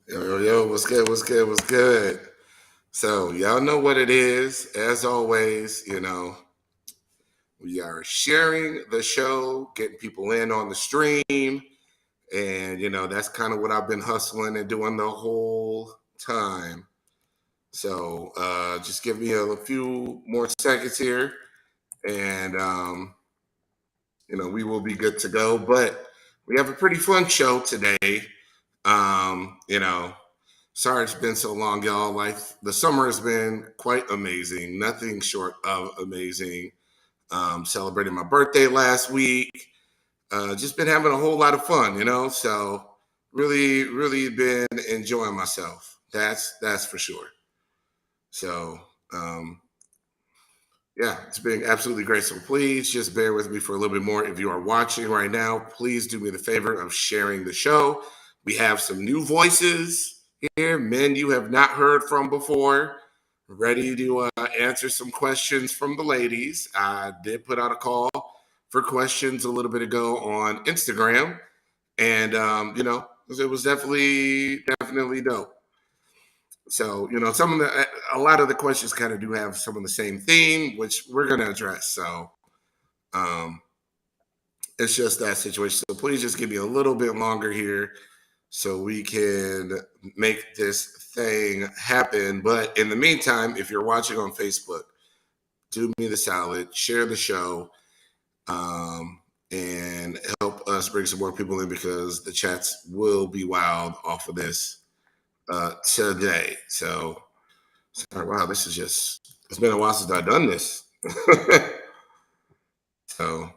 Yo, what's good? What's good? What's good? So, y'all know what it is. As always, we are sharing the show, getting people in on the stream. And, that's kind of what I've been hustling and doing the whole time. So, just give me a few more seconds here and, we will be good to go. But we have a pretty fun show today. Um, you know, Sorry it's been so long, y'all. The summer has been quite amazing. Nothing short of amazing. Celebrated my birthday last week. Just been having a whole lot of fun, So really, really been enjoying myself. That's for sure. So yeah, it's been absolutely great. So please just bear with me for a little bit more. If you are watching right now, please do me the favor of sharing the show. We have some new voices here, men you have not heard from before, ready to answer some questions from the ladies. I did put out a call for questions a little bit ago on Instagram, and it was definitely dope. So, a lot of the questions kind of do have some of the same theme, which we're going to address. So, um, it's just that situation. So, please just give me a little bit longer here so we can make this thing happen. But in the meantime, if you're watching on Facebook, do me the solid, share the show, and help us bring some more people in because the chats will be wild off of this today. So, sorry, wow, it's been a while since I've done this. So,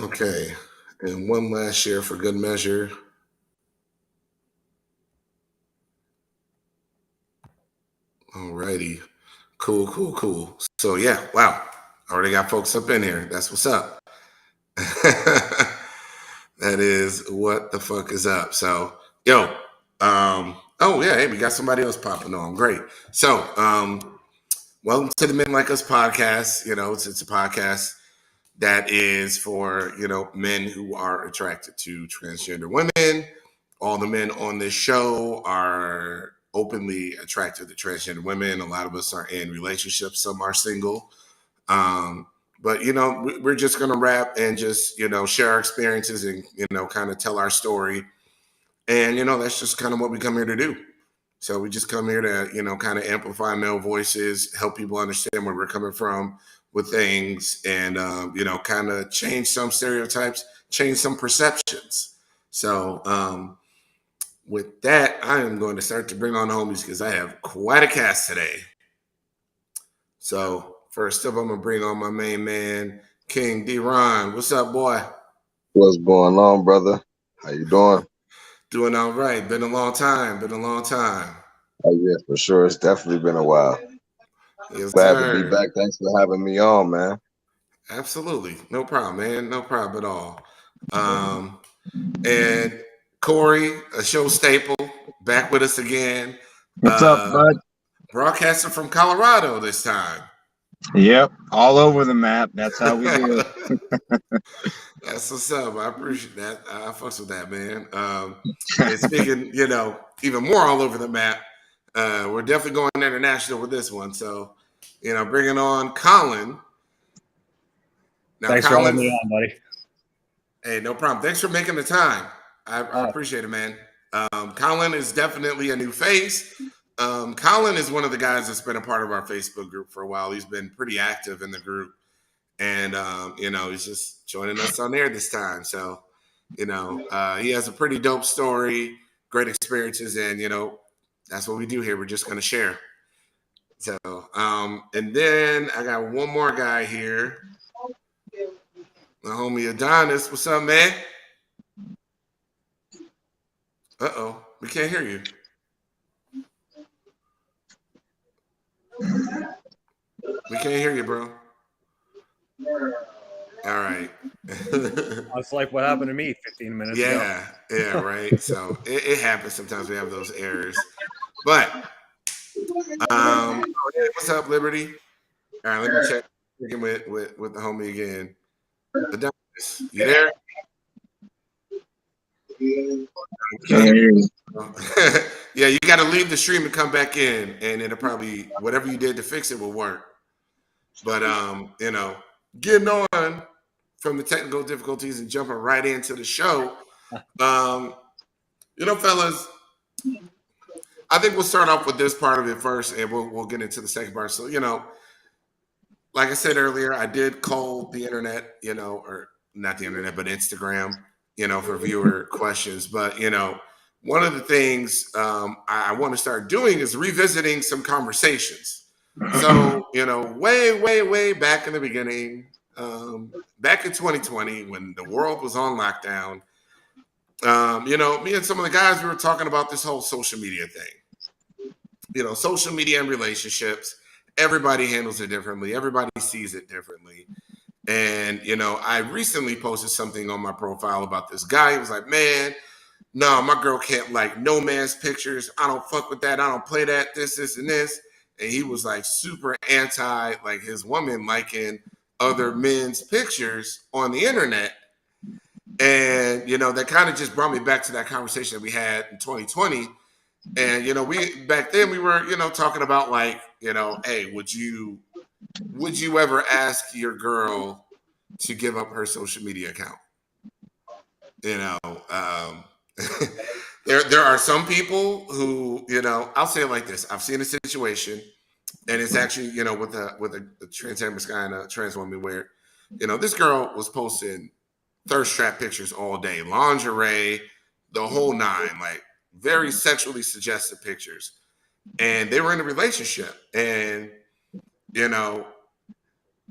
okay. And one last share for good measure. Alrighty. Cool. So, yeah, wow. Already got folks up in here. That's what's up. That is what the fuck is up. So, yo, oh yeah, hey, we got somebody else popping on. Great. So, welcome to the Men Like Us podcast. It's a podcast that is for men who are attracted to transgender women. All the men on this show are openly attracted to transgender women. A lot of us are in relationships. Some are single. But we're just gonna rap and just share our experiences and kind of tell our story. And that's just kind of what we come here to do. So we just come here to kind of amplify male voices, help people understand where we're coming from with things, and kind of change some stereotypes, change some perceptions. So with that, I am going to start to bring on the homies because I have quite a cast today. So first up, I'm gonna bring on my main man, King D-Ron. What's up, boy? What's going on, brother? How you doing? Doing all right. Been a long time. Oh yeah, for sure. It's definitely been a while. Yes, Glad to be sir. back. Thanks for having me on, man. Absolutely. No problem, man. No problem at all. And Corey, a show staple, back with us again. What's up, bud? Broadcasting from Colorado this time. Yep, all over the map. That's how we do. That's what's up. I appreciate that. I fucks with that, man. And speaking, even more all over the map, we're definitely going international with this one. So, bringing on Colin. Now, thanks for having me on, buddy. Hey, no problem. Thanks for making the time. I appreciate it, man. Colin is definitely a new face. Colin is one of the guys that's been a part of our Facebook group for a while. He's been pretty active in the group. And, he's just joining us on there this time. So, he has a pretty dope story, great experiences. And, that's what we do here. We're just going to share. So, and then I got one more guy here. My homie Adonis. What's up, man? Uh-oh. We can't hear you. We can't hear you, bro. All right. That's like what happened to me 15 minutes ago. Yeah, right. So it happens sometimes. We have those errors. But Oh, hey, what's up, Liberty? All right, let me check in with the homie again. Adonis, you there? Can't hear you. Yeah, you got to leave the stream and come back in, and it'll probably whatever you did to fix it will work. But getting on from the technical difficulties and jumping right into the show. Fellas, I think we'll start off with this part of it first, and we'll get into the second part. So, like I said earlier, I did call the internet, or not the internet, but Instagram, for viewer questions. But one of the things I want to start doing is revisiting some conversations. So, way, way, way back in the beginning, back in 2020, when the world was on lockdown, me and some of the guys, we were talking about this whole social media thing. Social media and relationships. Everybody handles it differently. Everybody sees it differently. And, I recently posted something on my profile about this guy. He was like, man, no, my girl can't like no man's pictures. I don't fuck with that. I don't play that, this, and this. And he was like super anti like his woman liking other men's pictures on the internet. And, that kind of just brought me back to that conversation that we had in 2020. And, we back then we were, talking about like, hey, would you ever ask your girl to give up her social media account? There are some people who, I'll say it like this. I've seen a situation, and it's actually, with a trans guy and a trans woman where, this girl was posting thirst trap pictures all day, lingerie, the whole nine, like very sexually suggestive pictures. And they were in a relationship, and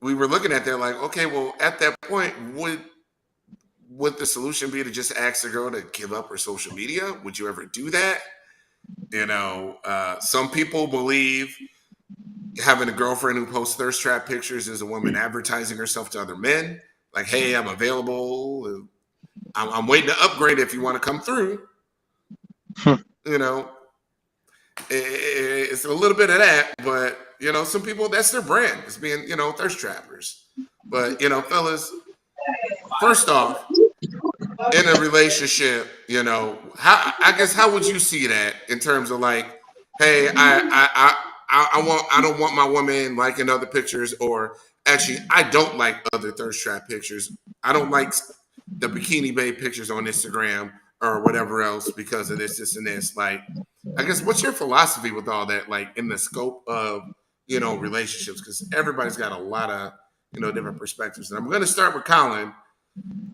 we were looking at that like, okay, well, at that point, would the solution be to just ask the girl to give up her social media? Would you ever do that? Some people believe having a girlfriend who posts thirst trap pictures is a woman advertising herself to other men. Like, hey, I'm available. I'm waiting to upgrade if you want to come through. It's a little bit of that, but some people, that's their brand. It's being, thirst trappers. But fellas, first off, in a relationship, how would you see that in terms of like, hey, I don't want my woman liking other pictures, or actually, I don't like other thirst trap pictures. I don't like the bikini babe pictures on Instagram or whatever else because of this, and this. Like, I guess what's your philosophy with all that, like in the scope of relationships? Because everybody's got a lot of different perspectives, and I'm going to start with Colin.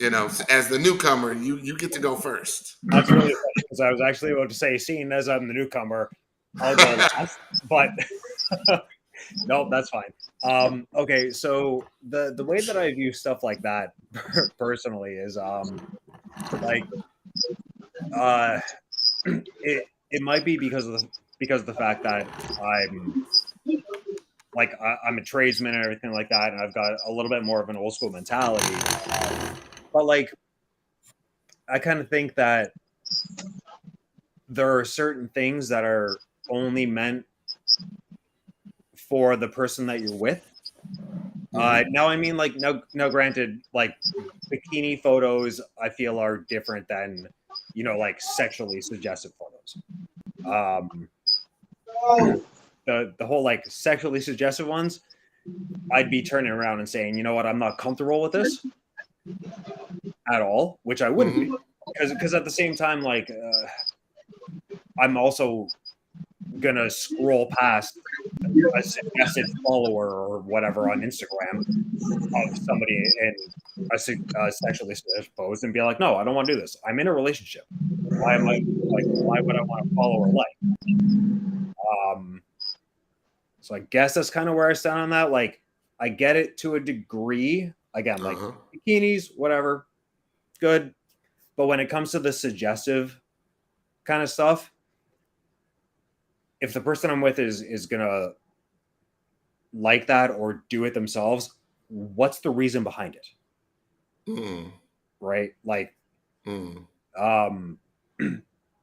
As the newcomer, you get to go first. That's really funny because I was actually about to say, seeing as I'm the newcomer, I'll go last. But nope, that's fine. Okay, so the way that I view stuff like that personally is it might be because of the fact that I'm a tradesman and everything like that, and I've got a little bit more of an old school mentality. But like, I kind of think that there are certain things that are only meant for the person that you're with. Now, I mean, like, now, granted, like, bikini photos, I feel are different than, like sexually suggestive photos. The whole like sexually suggestive ones, I'd be turning around and saying, you know what, I'm not comfortable with this at all, which I wouldn't be, because at the same time, like, I'm also gonna scroll past a suggested follower or whatever on Instagram of somebody in a sexually suggestive post and be like, no, I don't want to do this. I'm in a relationship. Why would I want to follow or like? So I guess that's kind of where I stand on that. Like, I get it to a degree. Again, like bikinis, whatever, good. But when it comes to the suggestive kind of stuff, if the person I'm with is gonna like that or do it themselves, what's the reason behind it? Right? Like,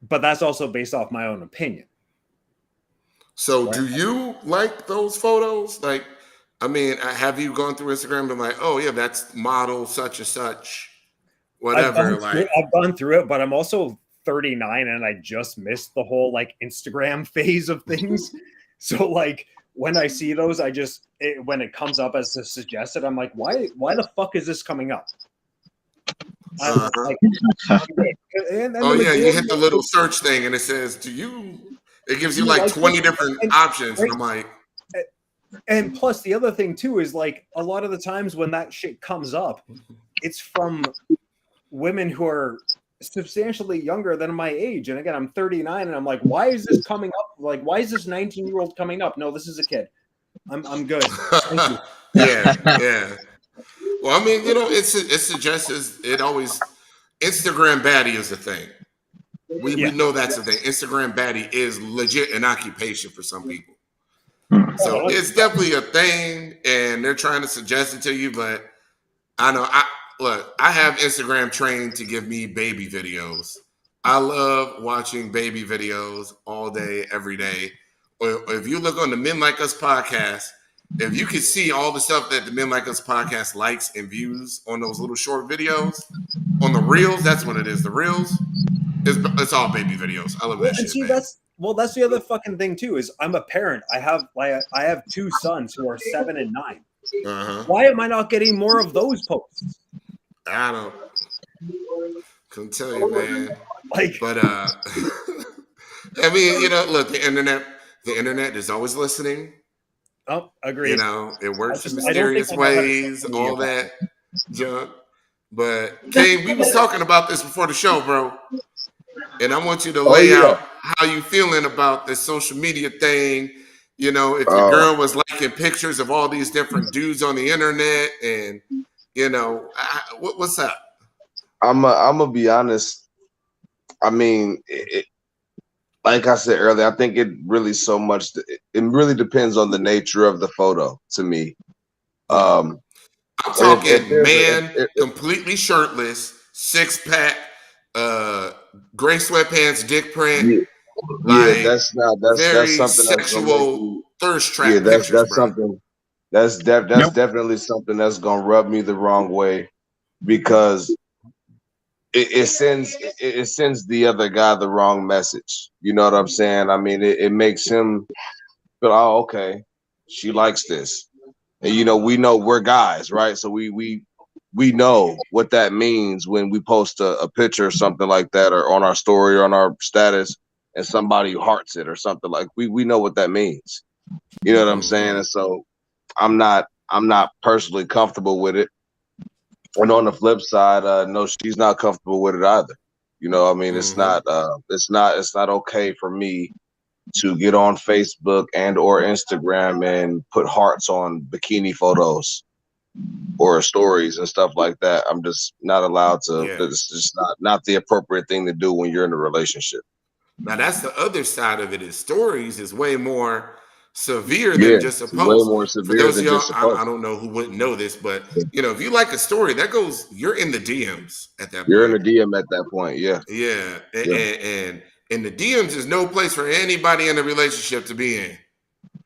but that's also based off my own opinion. So do you like those photos? Like, I mean, have you gone through Instagram and been like, oh yeah, that's model such and such, whatever? Like, I've gone through it, but I'm also 39 and I just missed the whole like Instagram phase of things. So like when I see those, when it comes up as suggested, I'm like, why the fuck is this coming up? uh-huh. Like, and Oh yeah, you hit the little of, search thing and it says, "Do you?" It gives you you like like 20 it? different And, options, right? and I'm like, And plus, the other thing too is like a lot of the times when that shit comes up, it's from women who are substantially younger than my age. And again, I'm 39, and I'm like, why is this coming up? Like, why is this 19-year-old coming up? No, this is a kid. I'm good. Thank you. yeah. Well, I mean, you know, it suggests it always Instagram baddie is a thing. We know that's a thing. Instagram baddie is legit an occupation for some people. So it's definitely a thing, and they're trying to suggest it to you. But I know, I have Instagram trained to give me baby videos. I love watching baby videos all day, every day. Or if you look on the Men Like Us podcast, if you can see all the stuff that the Men Like Us podcast likes and views on those little short videos, on the reels, that's what it is. The reels, it's all baby videos. I love that shit, See, man. that's the other fucking thing too. Is I'm a parent. I have two sons who are 7 and 9. Uh-huh. Why am I not getting more of those posts? I don't. Couldn't tell you, man. Like, but I mean, you know, look, the internet is always listening. oh, agreed. You know, it works in I don't think mysterious I know how to ways, social all media that junk. But Kane, we was talking about this before the show, bro. And I want you to lay out how you feeling about this social media thing. You know, if your girl was liking pictures of all these different dudes on the internet, and you know, what's up? I'm gonna be honest. I mean, like I said earlier, I think it really really depends on the nature of the photo to me. I'm if talking there's man, completely shirtless, 6-pack, gray sweatpants, dick print, like that's very something that's gonna make sexual me. thirst Yeah, trap pictures, that's bro. something that's definitely something that's gonna rub me the wrong way, because it sends the other guy the wrong message. You know what I'm saying? I mean, it makes him feel, oh, okay, she likes this. And you know, we know we're guys, right? So we know what that means when we post a picture or something like that, or on our story or on our status, and somebody hearts it or something. Like we know what that means. You know what I'm saying? And so I'm not personally comfortable with it. And on the flip side, no, she's not comfortable with it either. You know, I mean, it's not okay for me to get on Facebook and or Instagram and put hearts on bikini photos or stories and stuff like that. I'm just not allowed to. Yeah. It's just not the appropriate thing to do when you're in a relationship. Now that's the other side of it. Is stories is way more severe than just a It's way post. more For severe those of than y'all, just a post. I don't know who wouldn't know this, but you know, if you like a story, you're in the DMs at that You're in point. the DM at that point. Yeah. Yeah, and the DMs is no place for anybody in a relationship to be in.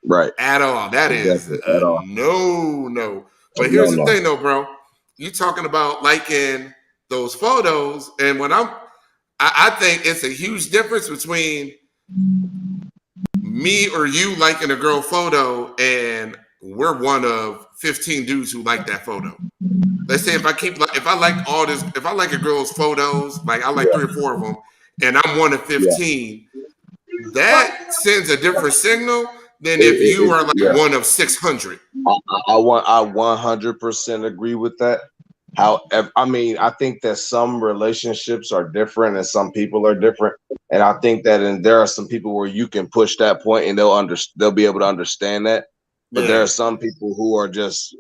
Right. At all. That is Exactly. At all. no. But here's the No. thing though, bro. You talking about liking those photos, and when I think it's a huge difference between me or you liking a girl photo and we're one of 15 dudes who like that photo. Let's say if I like a girl's photos, like I like 3 or 4 of them, and I'm one of 15, that sends a different signal than if you are like one of 600. I 100% agree with that. However, I mean, I think that some relationships are different and some people are different, and I think that there are some people where you can push that point and they'll be able to understand that. But there are some people who are just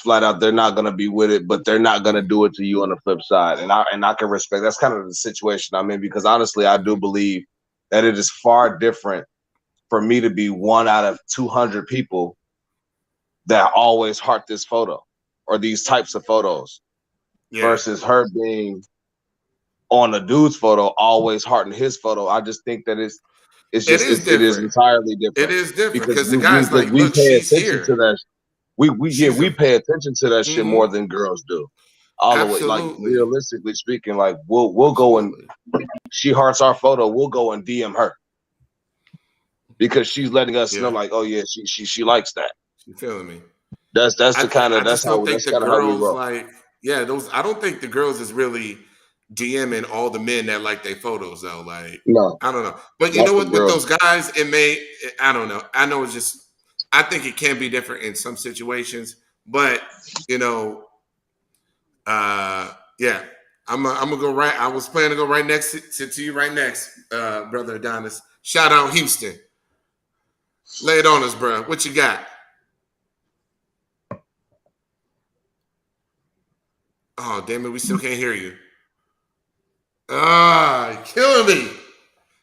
flat out, they're not gonna be with it, but they're not gonna do it to you on the flip side. And I can respect that's kind of the situation I'm in, because honestly, I do believe that it is far different for me to be one out of 200 people that always heart this photo or these types of photos versus her being on a dude's photo always hearting his photo. I just think that It's It just is it is different. entirely It different is different because because the guy's like, we look, pay she's attention to here. that. She's We a pay attention to that shit more mm-hmm, than girls do. All the way, like absolutely, realistically speaking, like we'll go and absolutely. she hearts our photo, we'll go and DM her because she's letting us know, Yeah, like, oh yeah, she likes that. you feeling me? That's I the th- kind of I just don't think that's the kind of how we girls roll. like yeah those. I don't think the girls is really DMing all the men that like their photos though. Like No, I don't know, but you not know the what? With girls. those guys, it may. I don't know. I know it's just. I think it can be different in some situations, but you know, yeah. I'm gonna go right. I was planning to go right next to you right next, brother Adonis. Shout out Houston. Lay it on us, bro. What you got? Oh, damn it, we still can't hear you. Ah, you're killing me.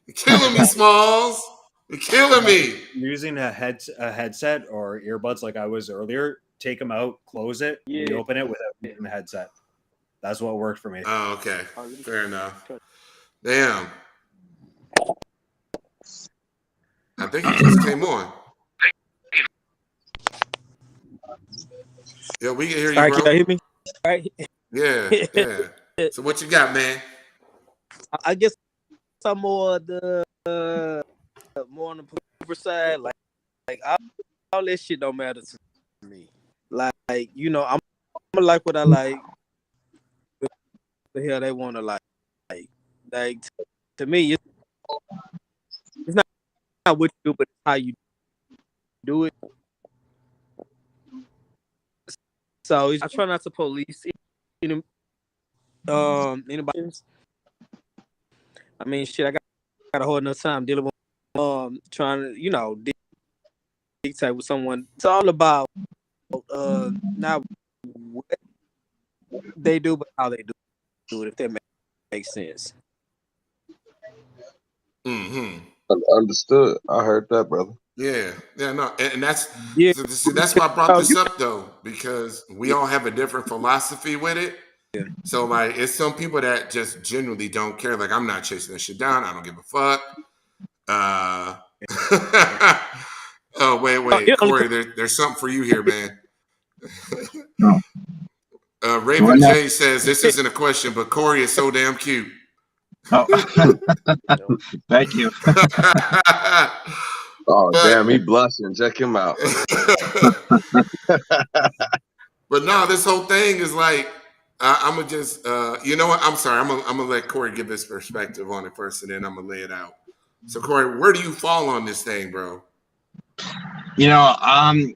You're killing me, Smalls. You're killing me. Using a headset or earbuds like I was earlier, take them out, close it, reopen it without using the headset. That's what worked for me. Oh, okay. Fair enough. Damn. I think he just came on. Yeah, we can hear All you, right, can bro. y'all hear me? All right. Yeah, yeah. So what you got, man? I guess I'm more the more on the paper side. Like all this shit don't matter to me. Like you know, I'm gonna like what I like. The hell they want to like to me, it's not what you do, but it's how you do it. So I try not to police any, anybody. I mean, shit, I got a whole enough time dealing with trying to dictate with someone. It's all about not what they do, but how they do it. If that makes sense. Mm-hmm. Understood. I heard that, brother. Yeah, yeah, no, and that's Yeah. see, that's why I brought So this you, up though, because we all have a different philosophy with it. yeah. So like, it's some people that just genuinely don't care. Like, I'm not chasing that shit down. I don't give a fuck. Oh wait, Corey, there's something for you here, man. No. Raven J says this isn't a question, but Corey is so damn cute. Oh. Thank you. Oh But damn, he blushing. Check him out. but no, this whole thing is like I'm gonna just you know what? I'm sorry. I'm gonna let Corey give his perspective on it first, and then I'm gonna lay it out. So Corey, where do you fall on this thing, bro? You know, I'm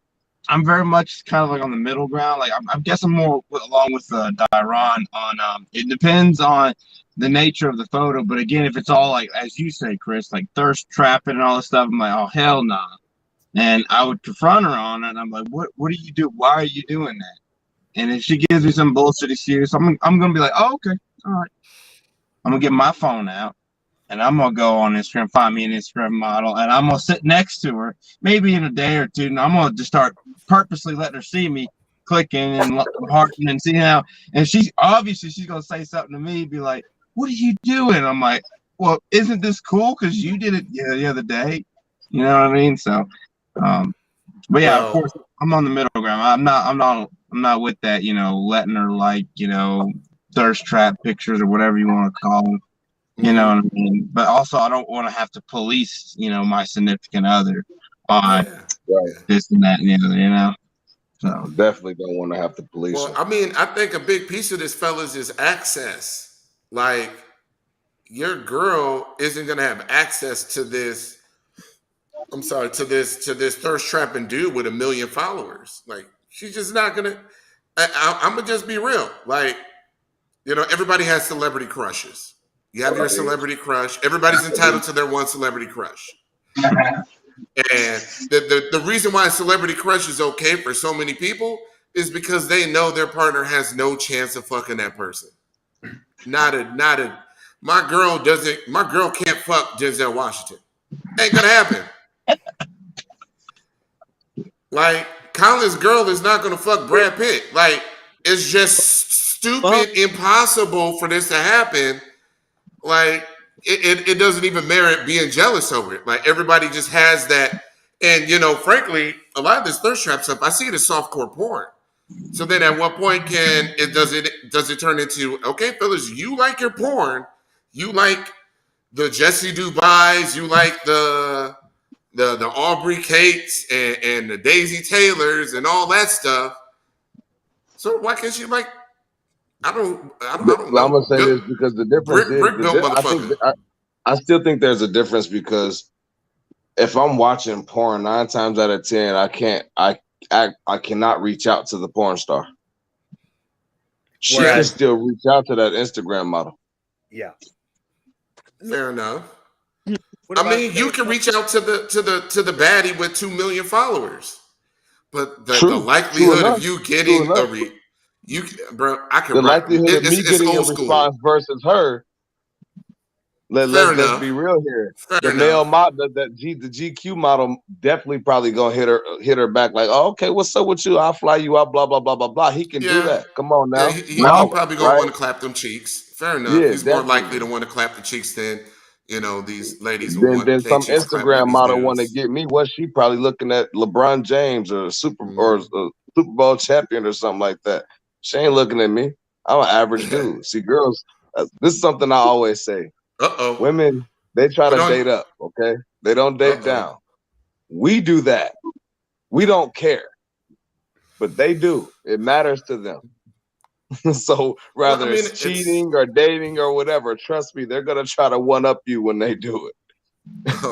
very much kind of like on the middle ground. Like I guess I'm more along with Dyron on. It depends on the nature of the photo, but again, if it's all like as you say, Chris, like thirst trapping and all this stuff, I'm like, oh hell nah. And I would confront her on it. And I'm like, what do you do? Why are you doing that? And if she gives me some bullshit excuse, I'm gonna be like, oh okay, all right. I'm gonna get my phone out. And I'm gonna go on Instagram, find me an Instagram model, and I'm gonna sit next to her, maybe in a day or two, and I'm gonna just start purposely letting her see me clicking and hearting and seeing how. And she's gonna say something to me, be like, "What are you doing?" I'm like, "Well, isn't this cool? Because you did it the other day." You know what I mean? So, but yeah, of Well, course, I'm on the middle ground. I'm not with that. You know, letting her thirst trap pictures or whatever you want to call them. You know what I mean? But also, I don't want to have to police, my significant other on yeah. Right. this and that and the other, So Definitely don't want to have to police Well, her. I mean, I think a big piece of this, fellas, is access. Like, your girl isn't gonna have access to this. I'm sorry, to this thirst trapping dude with 1 million followers. Like, she's just not gonna. I'm gonna just be real. Like, everybody has celebrity crushes. You have your celebrity crush. Everybody's entitled to their one celebrity crush. And the reason why a celebrity crush is okay for so many people is because they know their partner has no chance of fucking that person. Not a my girl can't fuck Denzel Washington. Ain't gonna happen. Like, Colin's girl is not gonna fuck Brad Pitt. Like, it's just stupid, impossible for this to happen. Like, it doesn't even merit being jealous over it. Like everybody just has that, and frankly, a lot of this thirst trap stuff, I see it as softcore porn. So then, at what point does it turn into, okay, fellas, you like your porn, you like the Jesse Dubais, you like the Aubrey Cates and the Daisy Taylors and all that stuff. So why can't you like? I don't I'm know. gonna say this because the difference is Brick built I think motherfucker. I still think there's a difference because if I'm watching porn, 9 times out of 10, I cannot reach out to the porn star. She can still reach out to that Instagram model. Yeah. Fair enough. I mean, you can reach out to the baddie with 2 million followers, but the likelihood of you getting bro, I can the likelihood of me it's getting a old school response versus her. Let's be real here. The male model, the GQ model, definitely probably gonna hit her back like, oh, okay, what's up with you? I'll fly you out, blah blah blah blah blah. He can do that. Come on now. He probably gonna want to clap them cheeks. Fair enough. Yeah, he's more likely to want to clap the cheeks than these ladies who want then their some cheeks clapped by Instagram these model want to dudes. get me. What she probably looking at LeBron James or Super Bowl champion or something like that. She ain't looking at me. I'm an average dude. See, girls, this is something I always say. Women, they try to date up, okay? They don't date down. We do that. We don't care. But they do. It matters to them. So rather it's cheating or dating or whatever, trust me, they're going to try to one-up you when they do it.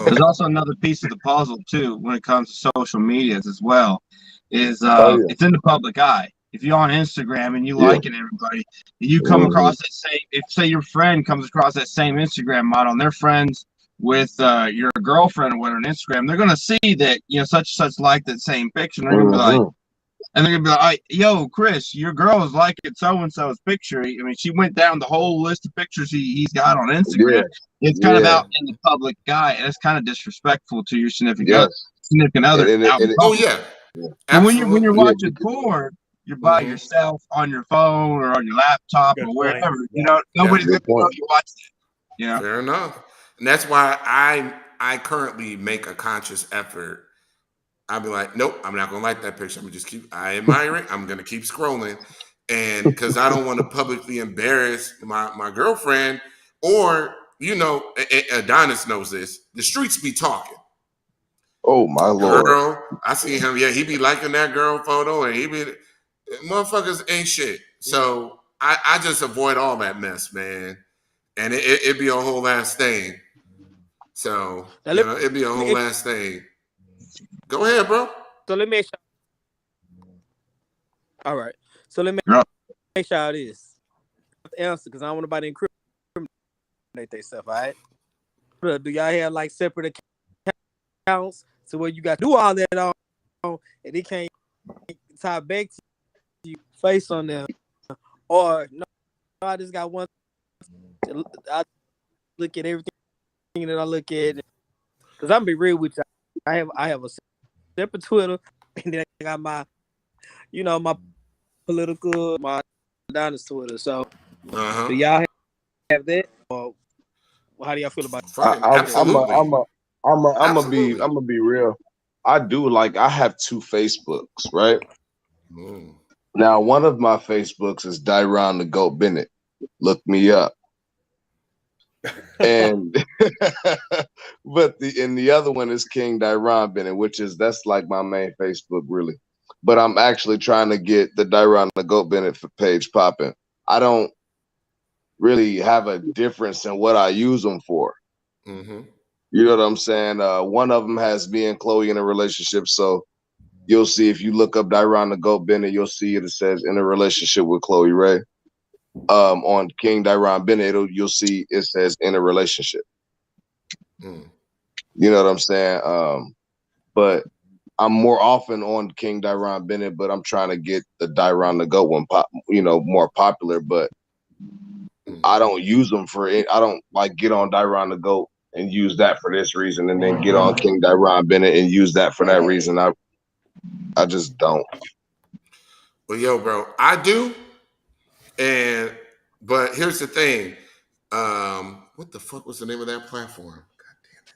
There's also another piece of the puzzle, too, when it comes to social medias as well, is it's in the public eye. If you're on Instagram and you liking everybody, you come across that same, if say your friend comes across that same Instagram model and they're friends with your girlfriend or whatever on Instagram, they're gonna see that such and such like that same picture. And they're gonna be like, yo, Chris, your girl is liking so and so's picture. I mean, she went down the whole list of pictures he's got on Instagram. It's kind of out in the public eye, and it's kind of disrespectful to your significant other. Oh yeah. And when you're watching porn, you're by yourself on your phone or on your laptop or wherever. Nobody's gonna know you watch that. Fair enough. And that's why I currently make a conscious effort. I'll be like, nope, I'm not gonna like that picture. I'm gonna just I admire it. I'm gonna keep scrolling. And because I don't want to publicly embarrass my girlfriend, or Adonis knows this. The streets be talking. Oh my Lord. Girl, I see him. Yeah, he be liking that girl photo, and he be motherfuckers ain't shit. So I just avoid all that mess, man. And it be a whole ass thing. So it'd be a whole ass thing. Go ahead, bro. So let me. All right. So let me make sure this answer because I don't want nobody to incriminate themselves. All right. Do y'all have like separate accounts so where you got to do all that on and it can't tie back to you face on them, or no? I just got one. I look at everything that I look at because I'm be real with you. I have a separate Twitter, and then I got my, my political, my Adonis Twitter. So, do y'all have that, or how do y'all feel about it? Absolutely. I'm gonna be real. I do I have 2 Facebooks, right? Now, one of my Facebooks is Dyron the Goat Bennett. Look me up. And but the other one is King Dyron Bennett, that's like my main Facebook really. But I'm actually trying to get the Dyron the Goat Bennett page popping. I don't really have a difference in what I use them for. You know what I'm saying? One of them has me and Chloe in a relationship, so you'll see if you look up Dyron the Goat Bennett, you'll see it says in a relationship with Chloe Ray. On King Dyron Bennett, you'll see it says in a relationship. You know what I'm saying? But I'm more often on King Dyron Bennett, but I'm trying to get the Dyron the Goat one more popular. But I don't use them for it. I don't get on Dyron the Goat and use that for this reason, and then get on King Dyron Bennett and use that for that reason. I just don't. Well, yo, bro, I do. But here's the thing. what the fuck was the name of that platform? God damn it.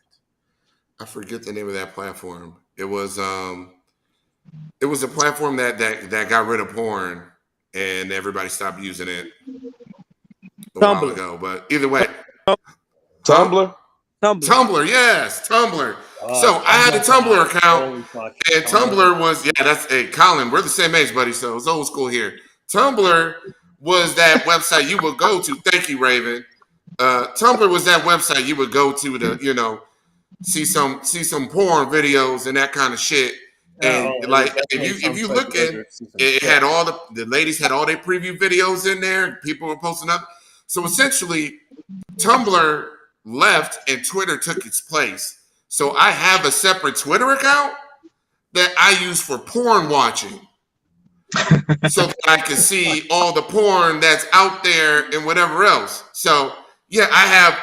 I forget the name of that platform. It was a platform that got rid of porn and everybody stopped using it a while Tumblr. ago. But either way. Tumblr? Tumblr, yes, Tumblr. So I had a Tumblr account, and Tumblr was that's Colin. We're the same age, buddy. So it's old school here. Tumblr was that website you would go to. Thank you, Raven. Tumblr was that website you would go to see some porn videos and that kind of shit. And if you look in, it had all the ladies had all their preview videos in there. People were posting up. So essentially, Tumblr left and Twitter took its place. So I have a separate Twitter account that I use for porn watching. So that I can see all the porn that's out there and whatever else. So yeah, I have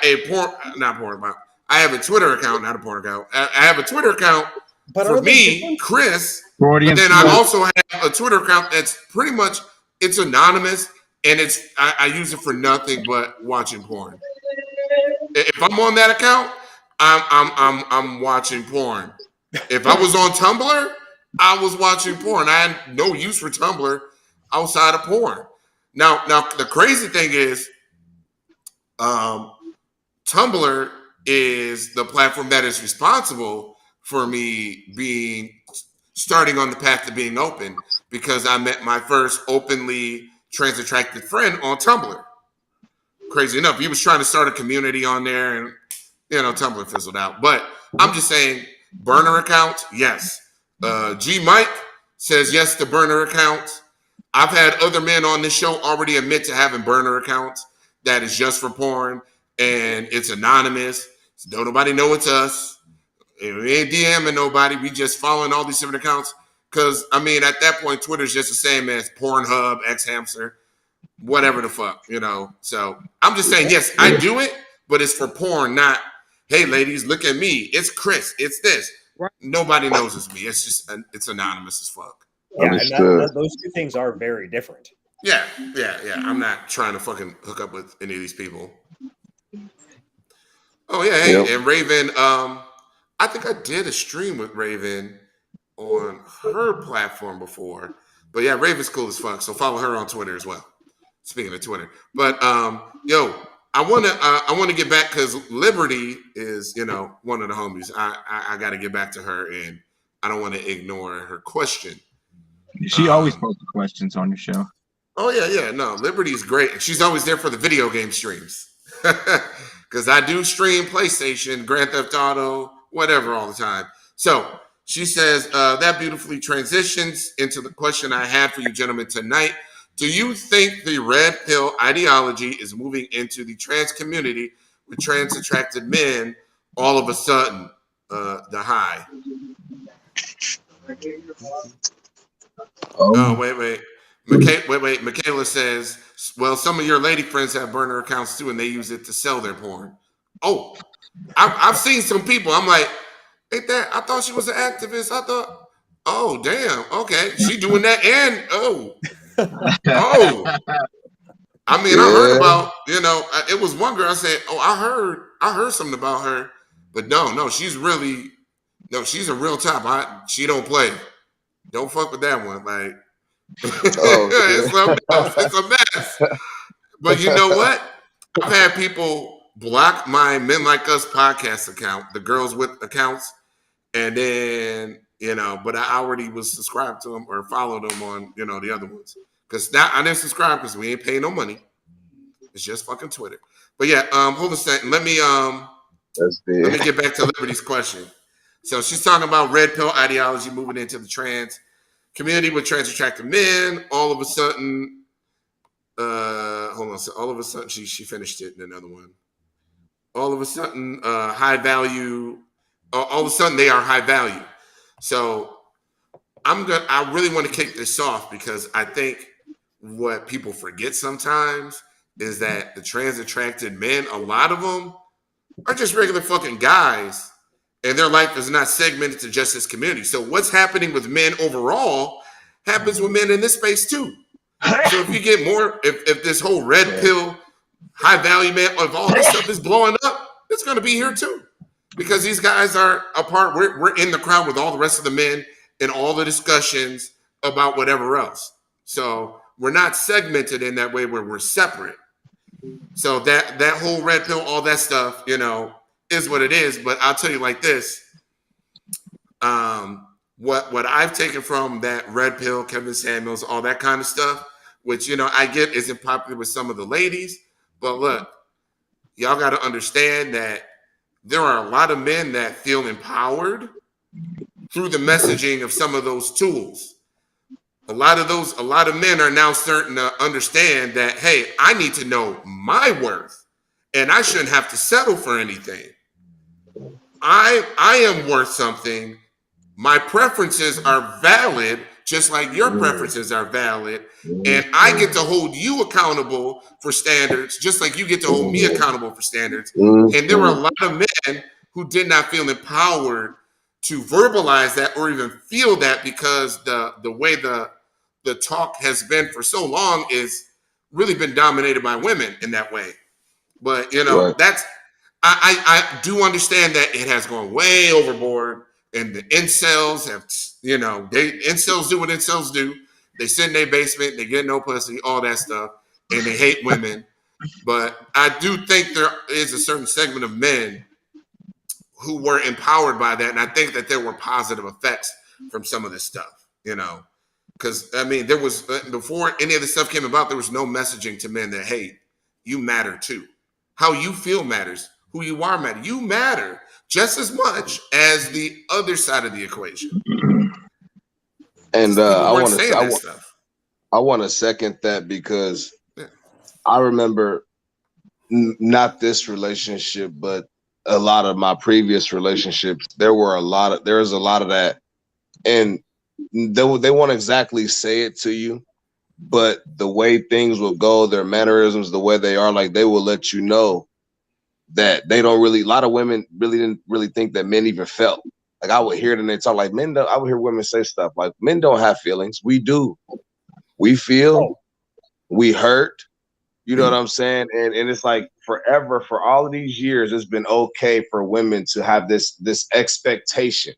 I have a Twitter account, not a porn account. I have a Twitter account for me, Chris. But then I also have a Twitter account that's pretty much it's anonymous and I use it for nothing but watching porn. If I'm on that account, I'm watching porn. If I was on Tumblr, I was watching porn. I had no use for Tumblr outside of porn. Now the crazy thing is, Tumblr is the platform that is responsible for me starting on the path to being open because I met my first openly trans attracted friend on Tumblr. Crazy enough, he was trying to start a community on there, and Tumblr fizzled out. But I'm just saying, burner account, yes. G Mike says yes to burner accounts. I've had other men on this show already admit to having burner accounts that is just for porn and it's anonymous. So don't nobody know it's us. We ain't DMing nobody. We just following all these different accounts. Because, at that point, Twitter's just the same as Pornhub, X-Hamster, whatever the fuck, So I'm just saying, yes, I do it, but it's for porn, not, hey, ladies, look at me. It's Chris. It's this. Right. Nobody knows it's me. It's just, it's anonymous as fuck. Yeah, and those two things are very different. Yeah. I'm not trying to fucking hook up with any of these people. Oh, yeah. Hey, yep. And Raven, I think I did a stream with Raven on her platform before. But yeah, Raven's cool as fuck. So follow her on Twitter as well. Speaking of Twitter. But, I want to get back because Liberty is, one of the homies. I got to get back to her, and I don't want to ignore her question. She always posts questions on your show. Oh, yeah. No, Liberty's great. She's always there for the video game streams. Because I do stream PlayStation, Grand Theft Auto, whatever all the time. So she says, that beautifully transitions into the question I had for you gentlemen tonight. Do you think the red pill ideology is moving into the trans community with trans attracted men all of a sudden? The high. Oh, wait. Michaela says, well, some of your lady friends have burner accounts too, and they use it to sell their porn. Oh, I've seen some people. I'm like, ain't that? I thought she was an activist. I thought, oh, damn. Okay. She doing that. And, I heard about, it was one girl I said, I heard something about her, but no, she's a real top. She don't play. Don't fuck with that one. Like, it's a mess. But you know what? I've had people block my Men Like Us podcast account, the girls with accounts, and then, but I already was subscribed to them or followed them on, the other ones. Because now I didn't subscribe because we ain't paying no money. It's just fucking Twitter. But yeah, hold a second. Let me get back to Liberty's question. So she's talking about red pill ideology moving into the trans community with trans attracted men. All of a sudden, hold on. So all of a sudden, she finished it in another one. All of a sudden, high value. All of a sudden, they are high value. So I really want to kick this off because I think what people forget sometimes is that the trans attracted men, a lot of them are just regular fucking guys, and their life is not segmented to just this community. So what's happening with men overall happens with men in this space too. So if you get more, if this whole red pill high value man, if all this stuff is blowing up, it's going to be here too. Because these guys are a part, we're in the crowd with all the rest of the men in all the discussions about whatever else. So we're not segmented in that way where we're separate. So that whole red pill, all that stuff, is what it is. But I'll tell you like this. What I've taken from that red pill, Kevin Samuels, all that kind of stuff, which I get isn't popular with some of the ladies, but look, y'all got to understand that there are a lot of men that feel empowered through the messaging of some of those tools. A lot of men are now starting to understand that, hey, I need to know my worth and I shouldn't have to settle for anything. I am worth something. My preferences are valid, just like your preferences are valid. And I get to hold you accountable for standards, just like you get to hold me accountable for standards. And there were a lot of men who did not feel empowered to verbalize that or even feel that, because the way the talk has been for so long is really been dominated by women in that way. But that's I do understand that it has gone way overboard, and the incels have incels do what incels do. They sit in their basement, they get no pussy, all that stuff, and they hate women. But I do think there is a certain segment of men who were empowered by that, and I think that there were positive effects from some of this stuff. Because there was before any of this stuff came about, there was no messaging to men that, hey, you matter too. How you feel matters. Who you are matters. You matter just as much as the other side of the equation. And I want to second that, because I remember not this relationship, but a lot of my previous relationships. There's a lot of that, and they won't exactly say it to you, but the way things will go, their mannerisms, the way they are, like, they will let you know that they don't really, a lot of women didn't really think that men even felt. Like, I would hear them, they talk like men don't, I would hear women say stuff like, men don't have feelings. We do. We feel, we hurt. You know what I'm saying? And it's like forever, for all of these years, it's been okay for women to have this expectation,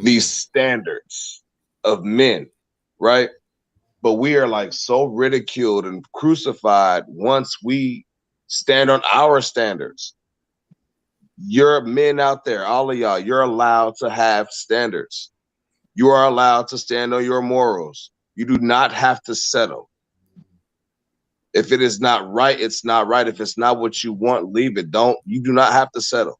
these standards of men, right? But we are like so ridiculed and crucified once we stand on our standards. You're men out there, all of y'all, you're allowed to have standards. You are allowed to stand on your morals. You do not have to settle. If it is not right, it's not right. If it's not what you want, leave it. You do not have to settle.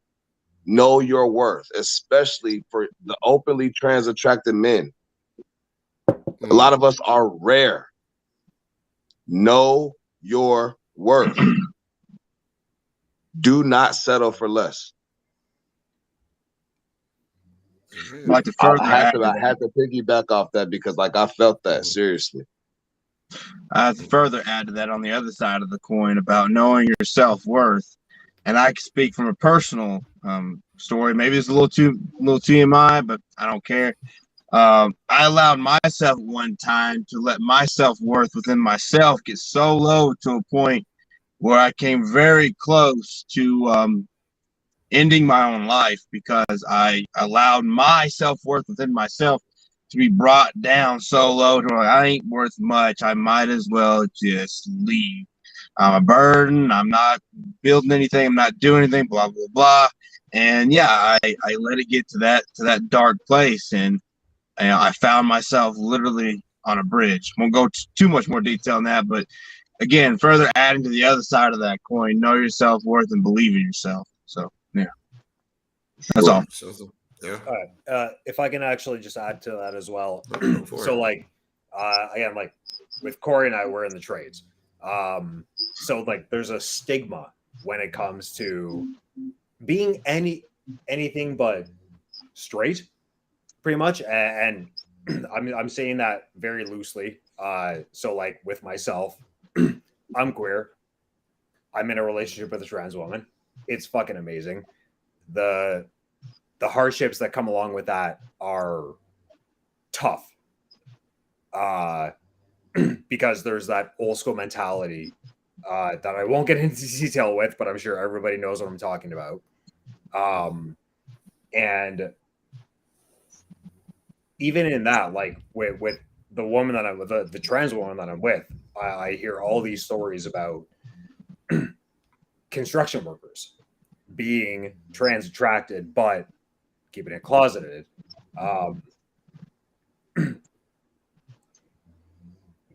Know your worth, especially for the openly trans attracted men. A lot of us are rare. Know your worth. Do not settle for less. Like to further I had to piggyback off that, because like I felt that seriously. I have to further add to that on the other side of the coin about knowing your self-worth. And I can speak from a personal story. Maybe it's a little TMI, but I don't care. I allowed myself one time to let my self-worth within myself get so low to a point where I came very close to ending my own life, because I allowed my self-worth within myself to be brought down so low to like, I ain't worth much. I might as well just leave. I'm a burden. I'm not building anything. I'm not doing anything, blah, blah, blah. And yeah, I let it get to that dark place. And I found myself literally on a bridge. Won't go too much more detail on that, but again, further adding to the other side of that coin, know your self-worth and believe in yourself. So yeah, that's all. Yeah. All right. If I can actually just add to that as well. So like, again, like with Corey and I, we're in the trades. So like there's a stigma when it comes to being anything but straight, pretty much. And I'm saying that very loosely. So like with myself, I'm queer. I'm in a relationship with a trans woman. It's fucking amazing. The hardships that come along with that are tough. Because there's that old school mentality that I won't get into detail with, but I'm sure everybody knows what I'm talking about. And even in that, like with the woman that I'm with, the trans woman that I'm with, I hear all these stories about construction workers being trans attracted, but keeping it closeted.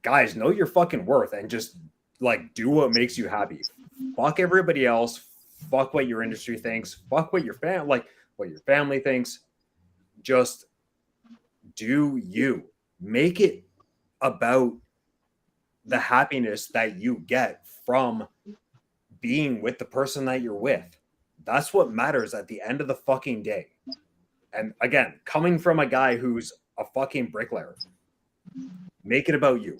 Guys, know your fucking worth and just like do what makes you happy. Fuck everybody else. Fuck what your industry thinks. Fuck what your family thinks. Just do you. Make it about the happiness that you get from being with the person that you're with. That's what matters at the end of the fucking day. And again, coming from a guy who's a fucking bricklayer, make it about you.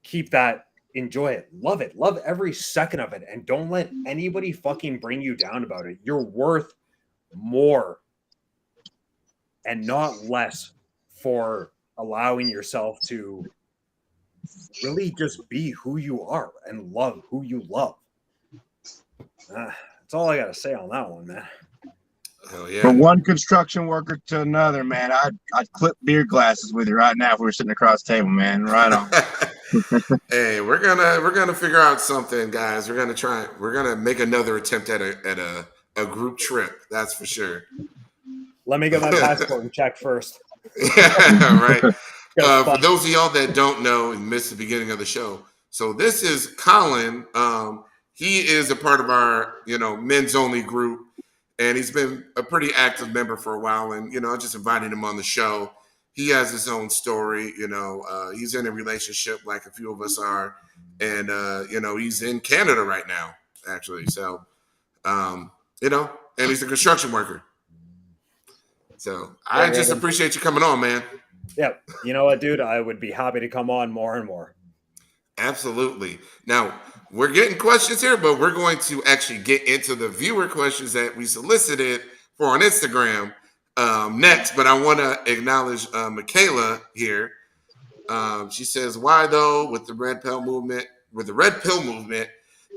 Keep that, enjoy it, love every second of it, and don't let anybody fucking bring you down about it. You're worth more and not less for allowing yourself to really just be who you are and love who you love. That's all I got to say on that one, man. Hell yeah. From one construction worker to another, man, I'd clip beer glasses with you right now if we were sitting across the table, man. Right on. Hey, we're gonna figure out something, guys. We're gonna make another attempt at a group trip. That's for sure. Let me get my passport and check first. Yeah, right. For those of y'all that don't know and missed the beginning of the show, so this is Colin. He is a part of our men's only group, and he's been a pretty active member for a while. And I just invited him on the show. He has his own story. He's in a relationship like a few of us are, and he's in Canada right now, actually. So, and he's a construction worker. So I just appreciate you coming on, man. Yeah, you know what, dude? I would be happy to come on more and more. Absolutely. Now, we're getting questions here, but we're going to actually get into the viewer questions that we solicited for on Instagram next. But I want to acknowledge Michaela here. She says, "Why though? With the red pill movement,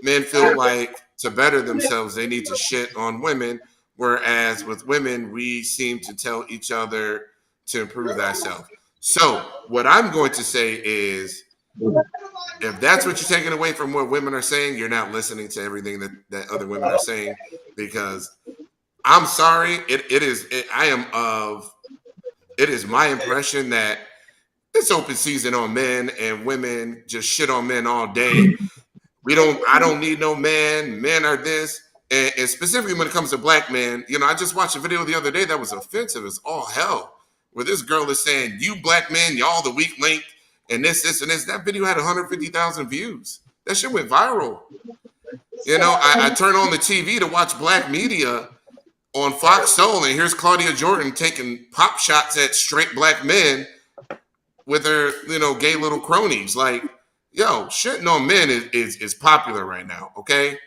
men feel like to better themselves, they need to shit on women, whereas with women, we seem to tell each other to improve thyself." So, what I'm going to say is, if that's what you're taking away from what women are saying, you're not listening to everything that other women are saying, because I'm sorry, it is my impression that it's open season on men, and women just shit on men all day. I don't need no man. Men are this. And specifically when it comes to black men, I just watched a video the other day that was offensive as all hell, where this girl is saying, "You black men, y'all the weak link," and this, and this. That video had 150,000 views. That shit went viral. I turn on the TV to watch black media on Fox Soul, and here's Claudia Jordan taking pop shots at straight black men with her, gay little cronies. Like, shitting on men is popular right now, okay?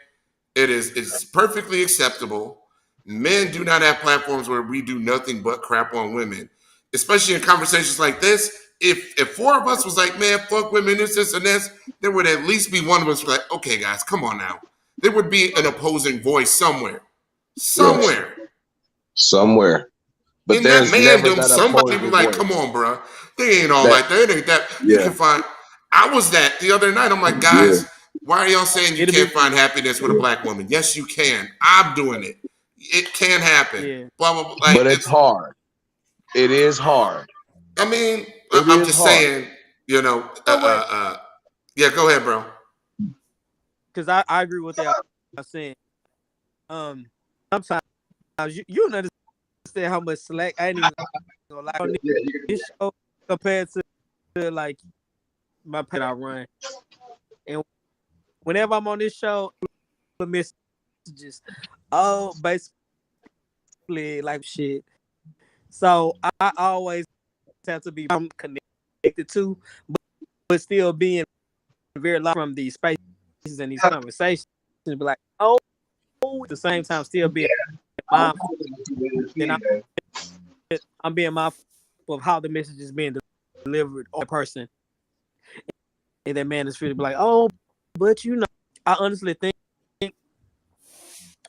It's perfectly acceptable. Men do not have platforms where we do nothing but crap on women, especially in conversations like this. If four of us was like, "Man, fuck women, this, and this," there would at least be one of us like, "Okay, guys, come on now." There would be an opposing voice somewhere. But in there's that mandom, somebody be like, "Come on, bro. They ain't all like that. It ain't that." Yeah. You can find. I was that the other night. I'm like, guys, why are y'all saying you can't find happiness with a black woman? Yes, you can. I'm doing it. It can happen. Yeah. Blah, blah, blah. Like, but it's hard. It is hard. I mean, I'm just saying, yeah, go ahead, bro. Because I agree with that. I'm saying, sometimes you don't understand how much slack I ain't even gonna lie on this show compared to like my pet I run. And whenever I'm on this show, the messages, basically like shit. So I always have to be connected to, but still being very long from these spaces and these conversations. Be like, at the same time, still being mindful. Then I'm being mindful of how the message is being delivered on a person. And that man is free to be like, but I honestly think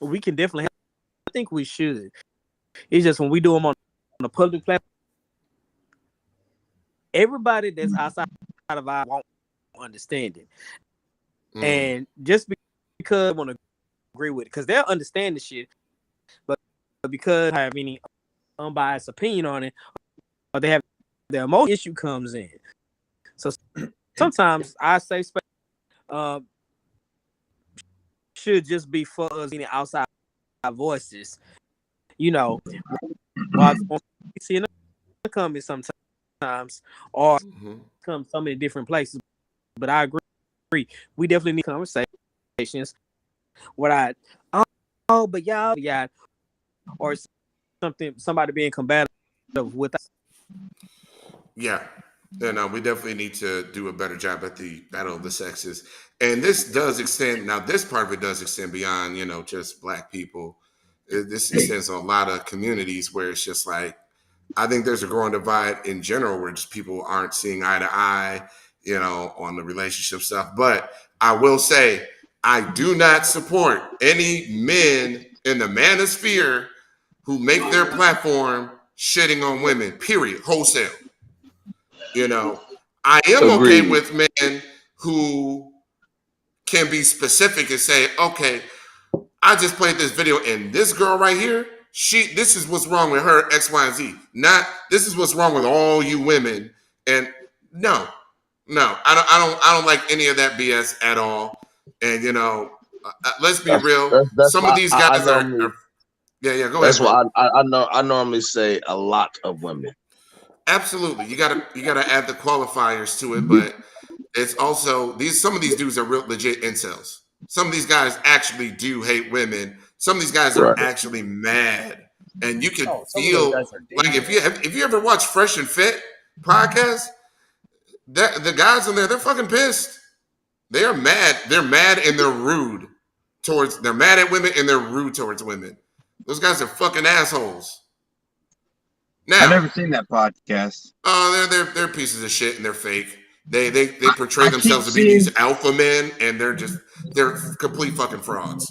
we can definitely. I think we should. It's just when we do them on a public platform, everybody that's outside of our won't understand it, and just because I want to agree with it, because they'll understand the shit, but because I have any unbiased opinion on it, or they have their emotional issue comes in. So sometimes I say space should just be for us, any outside voices. You know, while we see in the comments sometimes, or come so many different places. But I agree, we definitely need conversations where but y'all, yeah, or somebody being combative with us. Yeah. No, we definitely need to do a better job at the battle of the sexes. And this does extend, now this part of it does extend beyond, just Black people. This extends on a lot of communities where it's just like, I think there's a growing divide in general where just people aren't seeing eye to eye, on the relationship stuff. But I will say, I do not support any men in the manosphere who make their platform shitting on women, period, wholesale. I am okay Agreed. with men who can be specific and say, okay, I just played this video and this girl right here, this is what's wrong with her, X, Y, and Z. Not this is what's wrong with all you women. And no, I don't like any of that BS at all. And let's be real. That's Some of why these I guys normally. yeah, go ahead, That's bro. why I know. I normally say a lot of women. Absolutely. You gotta add the qualifiers to it, but it's also some of these dudes are real legit incels. Some of these guys actually do hate women. Some of these guys are Right. actually mad, and you can some of those feel guys are like dangerous. if you ever watch Fresh and Fit podcast, the guys in there, they're fucking pissed. They are mad. They're mad and they're rude they're mad at women and they're rude towards women. Those guys are fucking assholes. I've Now, never seen that podcast. they're pieces of shit and they're fake. They portray I keep themselves to be seeing- these alpha men, and they're complete fucking frauds.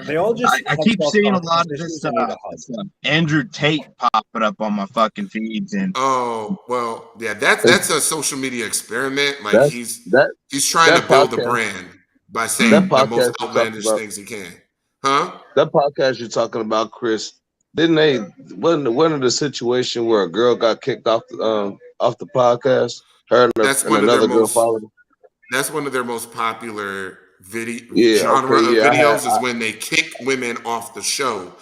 They all just I keep seeing a lot of issues this and need a hug. Andrew Tate popping up on my fucking feeds, and Oh well, yeah, that's a social media experiment. Like That's he's that trying that to build a podcast. brand by That saying the most podcast you're talking outlandish about. things he can. Huh? That podcast you're talking about, Chris. Didn't they? Wasn't the situation where a girl got kicked off the podcast? Her That's and one of their another girl most followed her? that's one of their most popular video Yeah. genre Okay. of Yeah. videos is when they kick women off the show,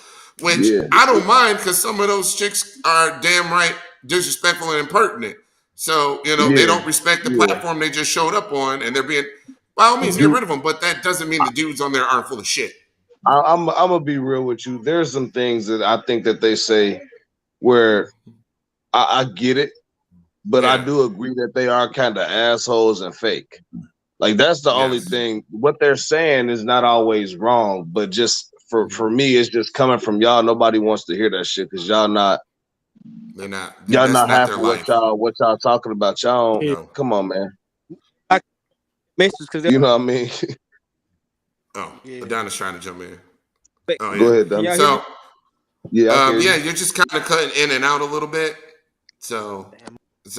which Yeah. I don't mind because some of those chicks are damn right disrespectful and impertinent. So they don't respect the platform they just showed up on, and they're being by all means get rid of them. But that doesn't mean the dudes on there aren't full of shit. I'm gonna be real with you. There's some things that I think that they say where I get it, but I do agree that they are kind of assholes and fake. Like that's the only thing. What they're saying is not always wrong, but just for me, it's just coming from y'all. Nobody wants to hear that shit because y'all not That's not happy their with life. what y'all talking about. Y'all No. come on, man. Because You know what I mean? Oh, Adonis trying to jump in. Oh yeah. Go ahead, Don. So yeah, you're just kind of cutting in and out a little bit. So it's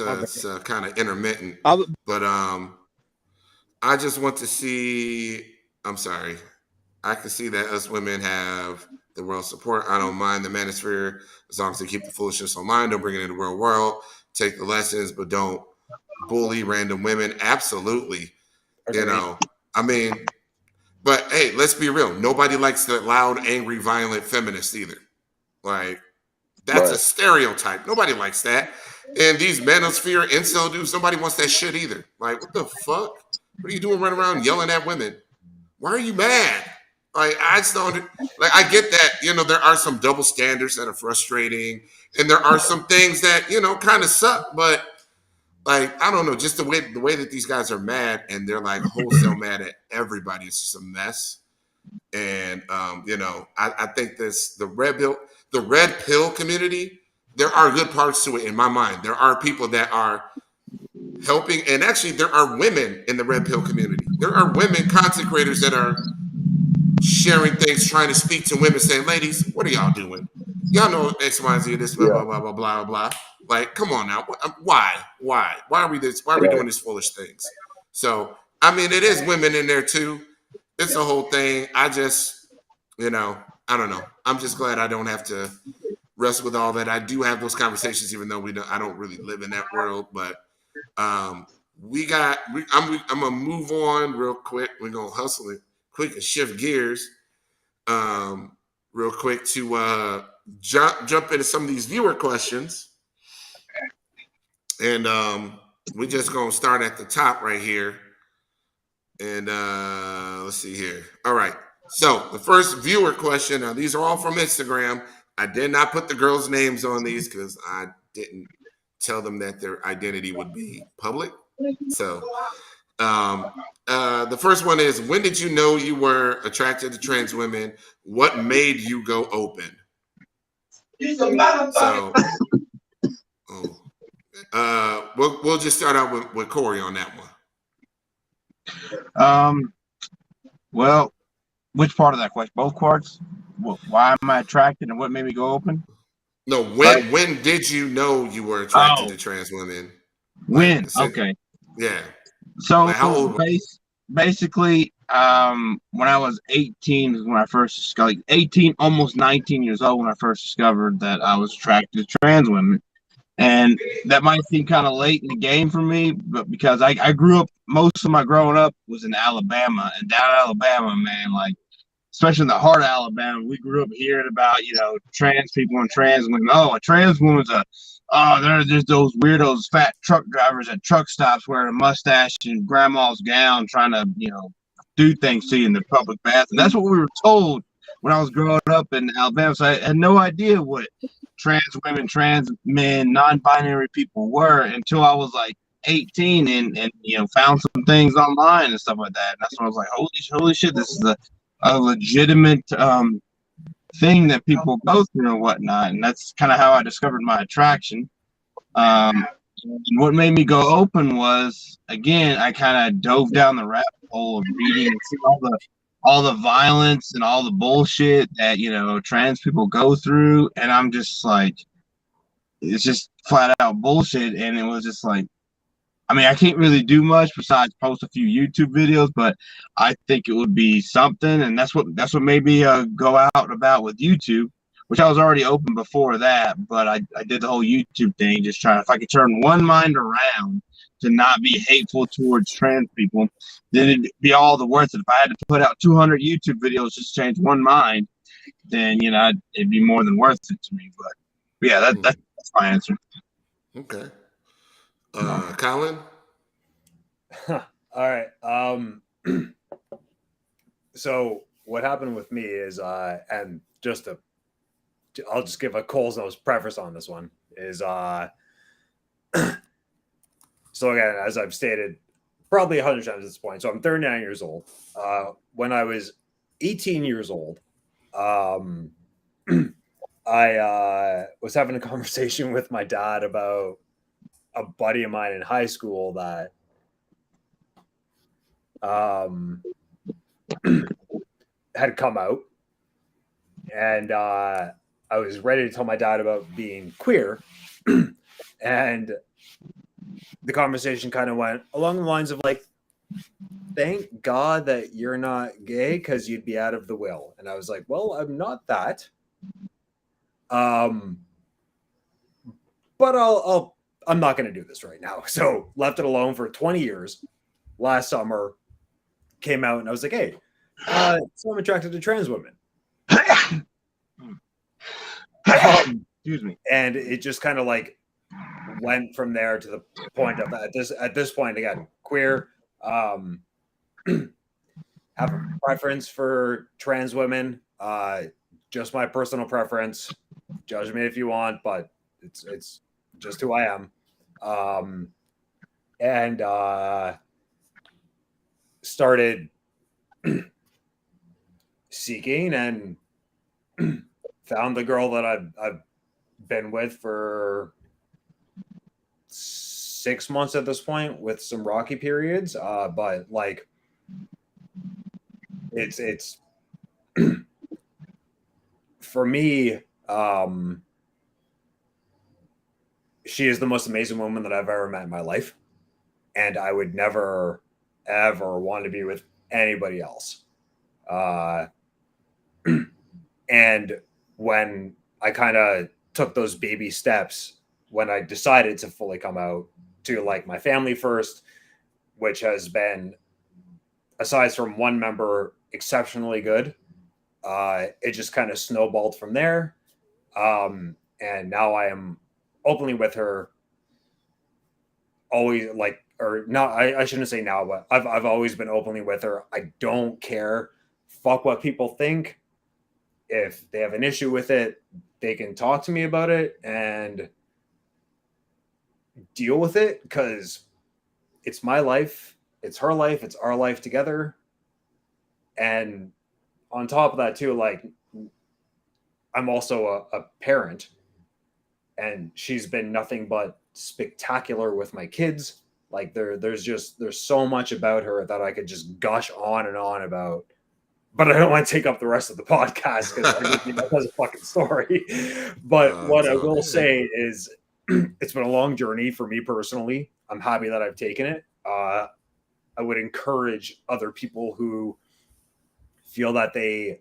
kind of intermittent. But I just want to see. I'm sorry. I can see that us women have the world's support. I don't mind the manosphere as long as they keep the foolishness online. Don't bring it in the real world. Take the lessons, but don't bully random women. Absolutely. I mean, but hey, let's be real. Nobody likes the loud, angry, violent feminist either. Like, that's a stereotype. Nobody likes that. And these manosphere incel dudes, nobody wants that shit either. Like, what the fuck? What are you doing running around yelling at women? Why are you mad? Like, I just don't, like, I get that, there are some double standards that are frustrating. And there are some things that, kind of suck. But, like, I don't know, just the way that these guys are mad and they're, like, wholesale mad at everybody. It's just a mess. And, I think the red pill community, there are good parts to it in my mind. There are people that are helping, and actually there are women in the red pill community there are women content creators that are sharing things, trying to speak to women, saying, "Ladies, what are y'all doing? Y'all know X, Y, Z, this, blah, Yeah. blah, blah, blah, blah, blah." Like, come on now. Why? Why are we this? Why are we doing these foolish things? So, I mean, it is women in there too. It's a whole thing. I just, I don't know. I'm just glad I don't have to wrestle with all that. I do have those conversations, even though I don't really live in that world. But I'm gonna move on real quick. We're gonna hustle it quick and shift gears real quick to jump into some of these viewer questions. And we're just gonna start at the top right here. And let's see here. All right. So the first viewer question. Now these are all from Instagram. I did not put the girls' names on these because I didn't tell them that their identity would be public. So the first one is, when did you know you were attracted to trans women? What made you go open? So we'll just start out with Corey on that one. Well, which part of that question? Both parts? Why am I attracted and what made me go open? No, when did you know you were attracted to trans women? When? Okay. Yeah. So like, how old? Basically, when I was 18 is when I first, like 18, almost 19 years old, when I first discovered that I was attracted to trans women. And that might seem kind of late in the game for me, but because I grew up, most of my growing up was in Alabama, and down in Alabama, man, like, especially in the heart of Alabama, we grew up hearing about, trans people and trans women. Oh, a trans woman's there's those weirdos, fat truck drivers at truck stops wearing a mustache and grandma's gown trying to, do things to you in the public bathroom. That's what we were told when I was growing up in Alabama. So I had no idea what trans women, trans men, non-binary people were until I was like 18 and found some things online and stuff like that. And that's when I was like, holy shit, this is a legitimate thing that people go through and whatnot. And that's kind of how I discovered my attraction. And what made me go open was, again, I kind of dove down the rabbit hole of reading and seeing all the violence and all the bullshit that, trans people go through. And I'm just like, it's just flat out bullshit. And it was just like, I mean, I can't really do much besides post a few YouTube videos, but I think it would be something. And that's what made me go out and about with YouTube, which I was already open before that. But I did the whole YouTube thing, just trying, if I could turn one mind around to not be hateful towards trans people, then it'd be all the worth it. If I had to put out 200 YouTube videos just to change one mind, then, it'd be more than worth it to me. But yeah, that's my answer. Okay. Colin? All right. So what happened with me is, and I'll just give a Cole's Nose preface on this one, is, so again, as I've stated probably 100 times at this point, so I'm 39 years old. When I was 18 years old, I was having a conversation with my dad about a buddy of mine in high school that had come out, and I was ready to tell my dad about being queer, and the conversation kind of went along the lines of like, thank God that you're not gay because you'd be out of the will. And I was like, well, I'm not that. But I'm not going to do this right now. So left it alone for 20 years. Last summer came out and I was like, hey, so I'm attracted to trans women. Excuse me. And it just kind of like went from there to the point of at this point, again, queer, have a preference for trans women, just my personal preference. Judge me if you want, but it's just who I am. And started seeking and found the girl that I've been with for 6 months at this point, with some rocky periods. But like it's for me, she is the most amazing woman that I've ever met in my life, and I would never ever want to be with anybody else. And when I kind of took those baby steps, when I decided to fully come out to like my family first, which has been, aside from one member, exceptionally good. It just kind of snowballed from there. And now I am openly with her, always, like, or not, I shouldn't say now, but I've always been openly with her. I don't care. Fuck what people think. If they have an issue with it, they can talk to me about it and deal with it, because it's my life, it's her life, it's our life together. And on top of that too, like, I'm also a parent, and she's been nothing but spectacular with my kids. Like, there's so much about her that I could just gush on and on about, but I don't want to take up the rest of the podcast because that's a fucking story. But what I will say is, it's been a long journey for me personally. I'm happy that I've taken it. I would encourage other people who feel that they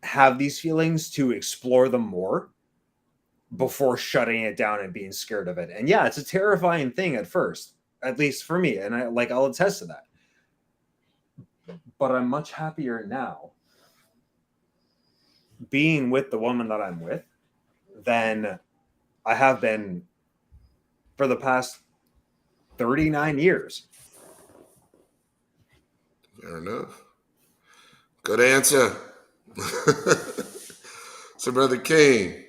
have these feelings to explore them more before shutting it down and being scared of it. And yeah, it's a terrifying thing at first, at least for me. And I'll attest to that. But I'm much happier now being with the woman that I'm with than I have been for the past 39 years. Fair enough. Good answer. So, Brother King,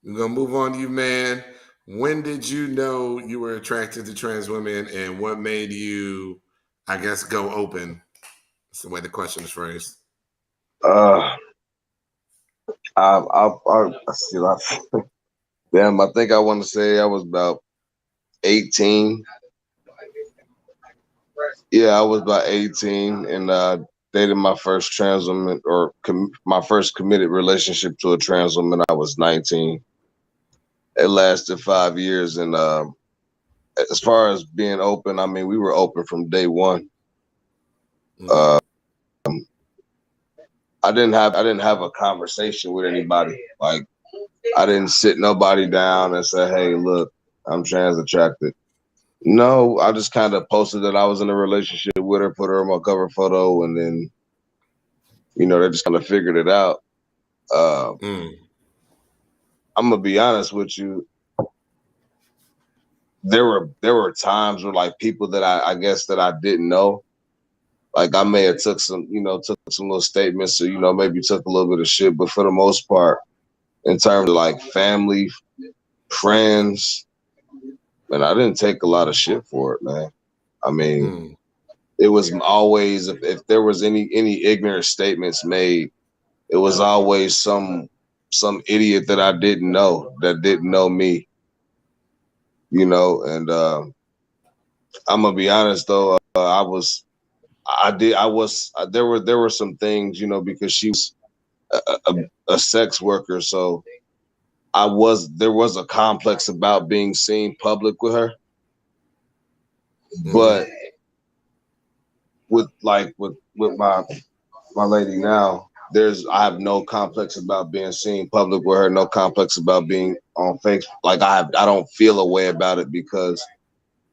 we're going to move on to you, man. When did you know you were attracted to trans women, and what made you, I guess, go open? That's the way the question is phrased. Damn, I think I want to say I was about 18. Yeah, I was about 18 and dated my first trans woman, or my first committed relationship to a trans woman. I was 19. It lasted 5 years, and as far as being open, I mean, we were open from day one. I didn't have a conversation with anybody. Like, I didn't sit nobody down and say, "Hey, look, I'm trans attracted." No, I just kind of posted that I was in a relationship with her, put her on my cover photo, and then, they just kind of figured it out. I'm gonna be honest with you. There were times where, like, people that I guess that I didn't know, like, I may have took some little statements, or maybe took a little bit of shit, but for the most part, in terms of like family, friends, man, I didn't take a lot of shit for it, man. I mean, it was always, if there was any ignorant statements made, it was always some idiot that I didn't know, that didn't know me, and I'm gonna be honest though, there were some things, because she was a sex worker, so there was a complex about being seen public with her. But with my lady now, I have no complex about being seen public with her, no complex about being on Facebook. Like, I don't feel a way about it, because,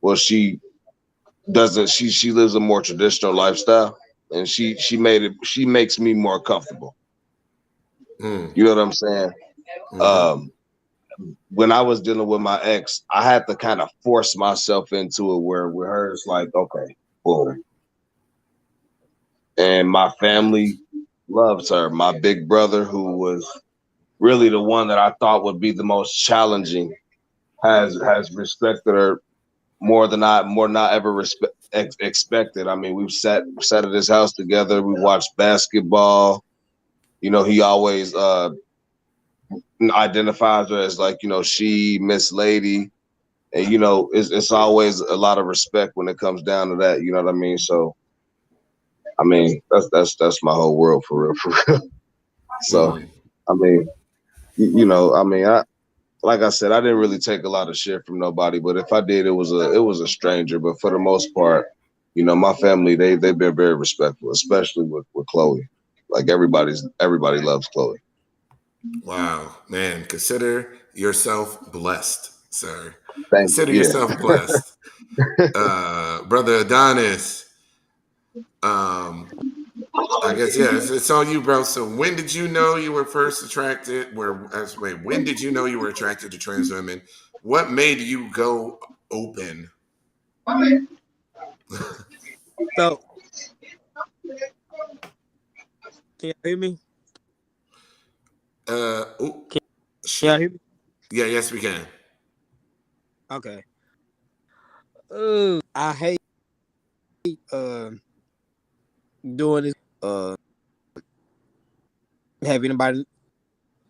well, she lives a more traditional lifestyle, and she makes me more comfortable. You know what I'm saying? When I was dealing with my ex, I had to kind of force myself into it, where with her it's like, okay, boom. And my family loves her. My big brother, who was really the one that I thought would be the most challenging, has respected her more than I ever expected. I mean, we've sat at his house together. We watched basketball. He always identifies her as, like, she, Miss Lady, and it's always a lot of respect when it comes down to that. You know what I mean? So I mean, that's my whole world for real, for real. So, I mean, like I said, I didn't really take a lot of shit from nobody, but if I did, it was a stranger. But for the most part, my family, they've been very respectful, especially with Chloe. Like everybody loves Chloe. Wow, man, consider yourself blessed, sir. Thank Consider you. yourself blessed. Brother Adonis, I guess, yeah, it's on you, bro. So when did you know you were first attracted? When did you know you were attracted to trans women? What made you go open? So, can you hear me? Ooh, Can shit. y'all hear me? Yeah, yes, we can. Okay. I hate doing this. Have anybody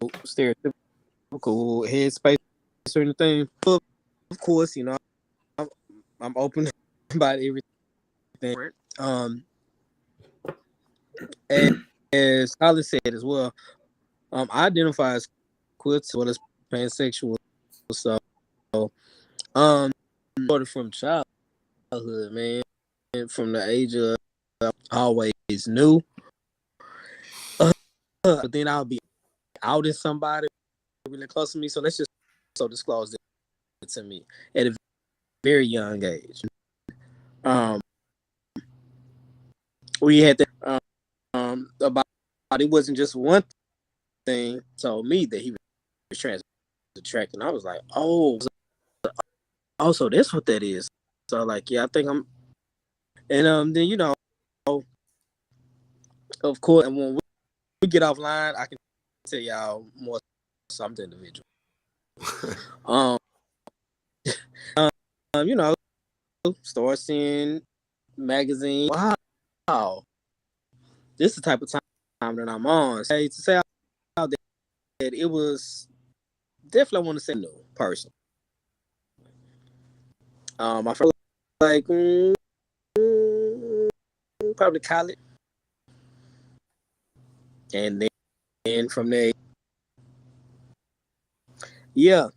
stereotypical headspace or anything? Of course, I'm open about everything. As Colin said as well, I identify as queer as well as pansexual. So, started from childhood, man, from the age of always knew. But then I'll be outing somebody really close to me. So let's just disclose it to me at a very young age. We had that about it wasn't just one thing told me that he was trans attracted. And I was like, oh, so that's what that is. So like, yeah, I think I'm. And then of course, and when we get offline, I can tell y'all more something individual. um, start seeing magazine. Wow, this is the type of time that I'm on. So, to say that it was definitely, I want to say no person. I felt like probably college, and then from there, yeah.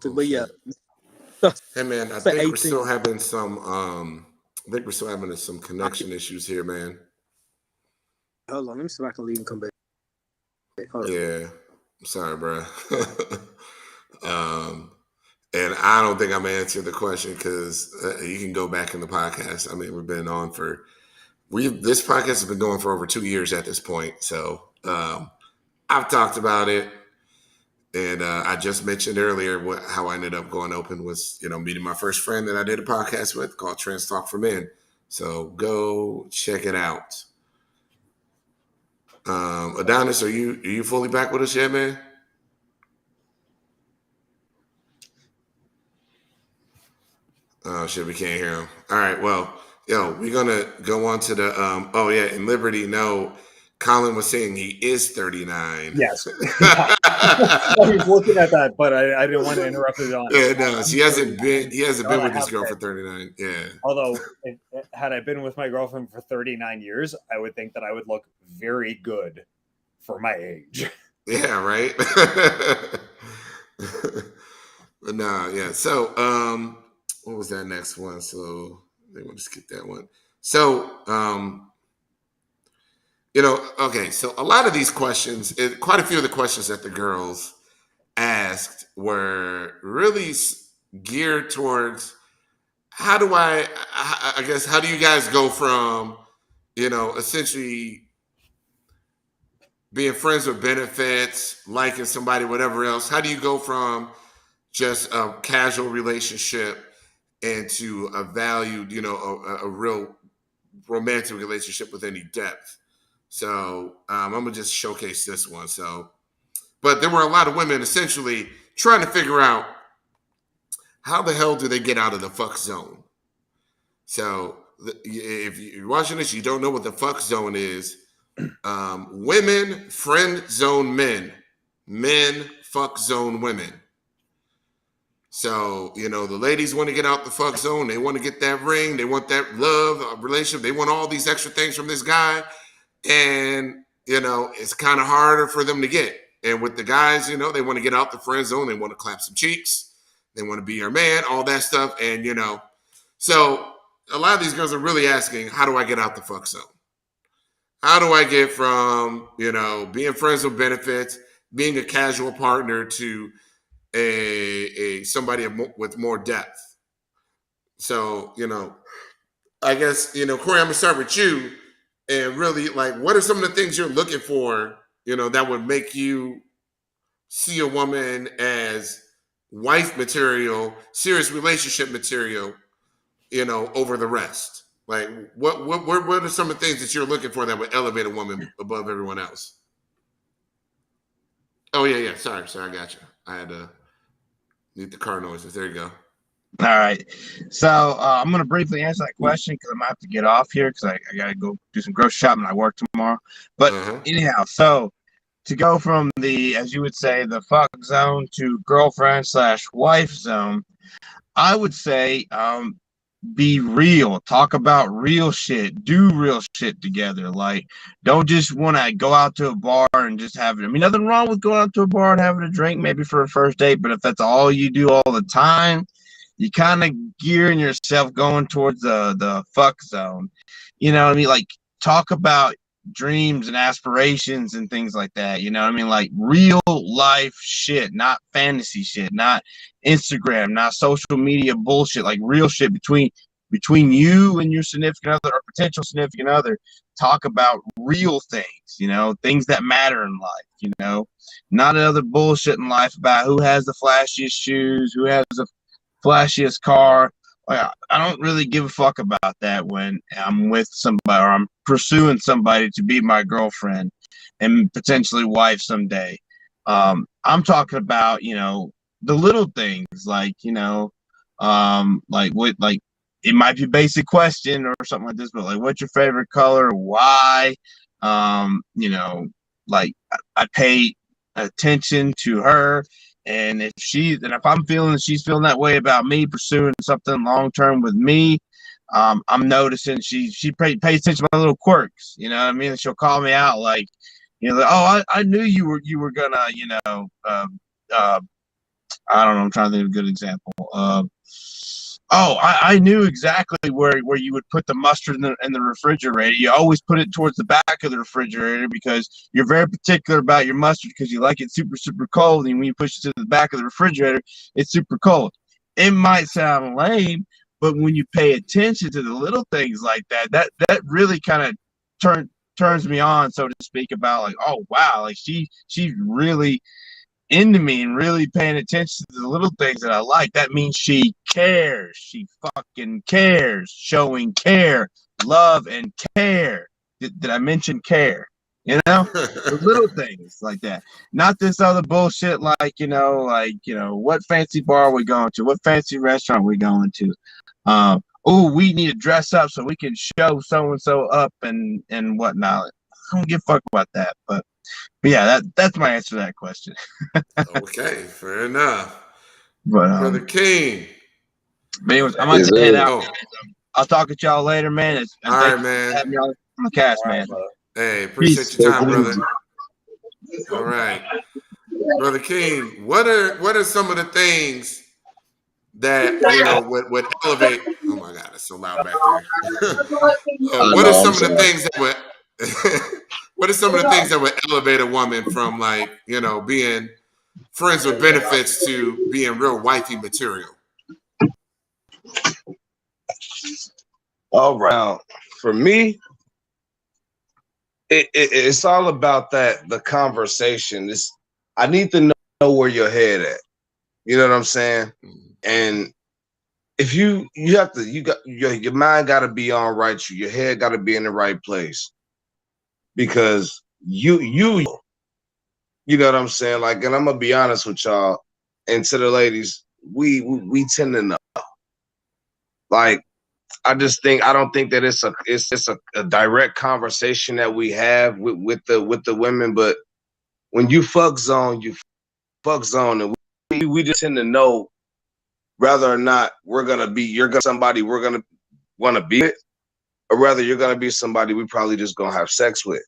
Oh, But yeah, shit. so, Hey, man, I so think we're 18. still having some connection issues here, man. Hold on, let me see if I can leave and come back. Hold on. Yeah, I'm sorry, bro. And I don't think I'm gonna answer the question because you can go back in the podcast. I mean, we've been on for this podcast has been going for over 2 years at this point. So I've talked about it, and I just mentioned earlier how I ended up going open was meeting my first friend that I did a podcast with called Trans Talk for Men. So go check it out. Adonis, are you fully back with us yet, man? Oh shit, we can't hear him. All right, well, we're gonna go on to the oh yeah, in Liberty, no, Colin was saying he is 39. Yes. I was looking at that, but I didn't want to interrupt it on. Yeah, no, he hasn't been God, with his girl for 39. Yeah. Although, had I been with my girlfriend for 39 years, I would think that I would look very good for my age. Yeah, right. But nah, yeah. So, what was that next one? So they want to skip that one. So, okay. So a lot of these questions, quite a few of the questions that the girls asked were really geared towards how do I guess, how do you guys go from, essentially being friends with benefits, liking somebody, whatever else? How do you go from just a casual relationship into a valued, a real romantic relationship with any depth? So I'm gonna just showcase this one. So, but there were a lot of women essentially trying to figure out how the hell do they get out of the fuck zone. So if you're watching this, you don't know what the fuck zone is. Women friend zone men, men fuck zone women. So, you know, the ladies want to get out the fuck zone. They want to get that ring. They want that love relationship. They want all these extra things from this guy. And, you know, it's kind of harder for them to get. And with the guys, you know, they want to get out the friend zone. They want to clap some cheeks. They want to be your man, all that stuff. And, you know, so a lot of these girls are really asking, how do I get out the fuck zone? How do I get from, you know, being friends with benefits, being a casual partner to a somebody with more depth? So, you know, I guess, you know, Corey, I'm gonna start with you, and really, like, what are some of the things you're looking for, you know, that would make you see a woman as wife material, serious relationship material, you know, over the rest? Like, what are some of the things that you're looking for that would elevate a woman above everyone else? Oh yeah, sorry, I got you. I had to need the car noises. There you go. All right. So I'm going to briefly answer that question because I'm going to have to get off here because I got to go do some grocery shopping. I work tomorrow. But anyhow, so to go from the, as you would say, the fuck zone to girlfriend / wife zone, I would say be real. Talk about real shit. Do real shit together. Like, don't just want to go out to a bar and just have it. I mean, nothing wrong with going out to a bar and having a drink maybe for a first date, but if that's all you do all the time, you kind of gearing yourself going towards the fuck zone. You know what I mean? Like, talk about dreams and aspirations and things like that. You know what I mean? Like real life shit, not fantasy shit, not Instagram, not social media bullshit, like real shit between you and your significant other or potential significant other. Talk about real things, you know, things that matter in life, you know, not another bullshit in life about who has the flashiest shoes, who has the flashiest car. Like, I don't really give a fuck about that when I'm with somebody or I'm pursuing somebody to be my girlfriend and potentially wife someday. I'm talking about, you know, the little things like, you know, like what, like it might be a basic question or something like this, but like, what's your favorite color? Why? You know, like I pay attention to her. And if I'm feeling that she's feeling that way about me pursuing something long term with me, I'm noticing she pays attention to my little quirks. You know what I mean? She'll call me out like, you know, oh, I knew you were gonna, you know, I don't know. I'm trying to think of a good example. I knew exactly where you would put the mustard in the refrigerator. You always put it towards the back of the refrigerator because you're very particular about your mustard because you like it super, super cold. And when you push it to the back of the refrigerator, it's super cold. It might sound lame, but when you pay attention to the little things like that, that really kind of turns me on, so to speak, about like, oh wow, like she's really into me and really paying attention to the little things that I like. That means she cares. She fucking cares. Showing care, love, and care. Did I mention care? You know, the little things like that. Not this other bullshit like, you know, what fancy bar are we going to? What fancy restaurant are we going to? Oh, we need to dress up so we can show so and so up and whatnot. I don't give a fuck about that, but yeah, that's my answer to that question. Okay, fair enough. But Brother King. But anyways, I'm about to head out. I'll talk to y'all later, man. All right, man. Having y'all on the cast, man. Hey, appreciate your time, brother. All right, Brother King. What are some of the things that you know would elevate? Oh my God, it's so loud back there. What are some of the things that would? What are some of the things that would elevate a woman from, like, you know, being friends with benefits to being real wifey material? All right. Now, for me, it's all about the conversation. I need to know where your head at. You know what I'm saying? And if you have to, you got your mind got to be on right. Your head got to be in the right place because you know what I'm saying? Like, and I'm gonna be honest with y'all and to the ladies, we tend to know. Like, I don't think that it's just a direct conversation that we have with the women, but when you fuck zone, and we just tend to know whether or not you're gonna somebody we're gonna want to be with, or whether you're gonna be somebody we probably just gonna have sex with.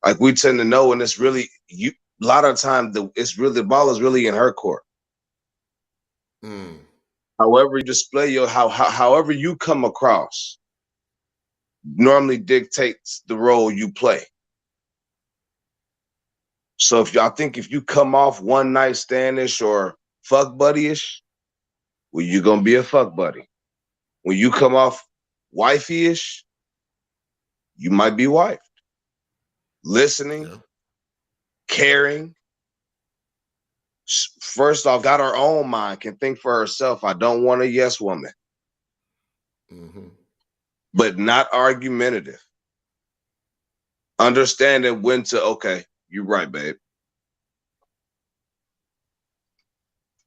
Like we tend to know, and it's really you. A lot of times, the ball is really in her court. However you display however you come across, normally dictates the role you play. So if you come off one night standish or fuck buddyish, well, you're gonna be a fuck buddy. When you come off wifey-ish, you might be wife. Listening, caring. First off, got her own mind, can think for herself. I don't want a yes woman. But not argumentative. Understanding when to, okay, you're right, babe.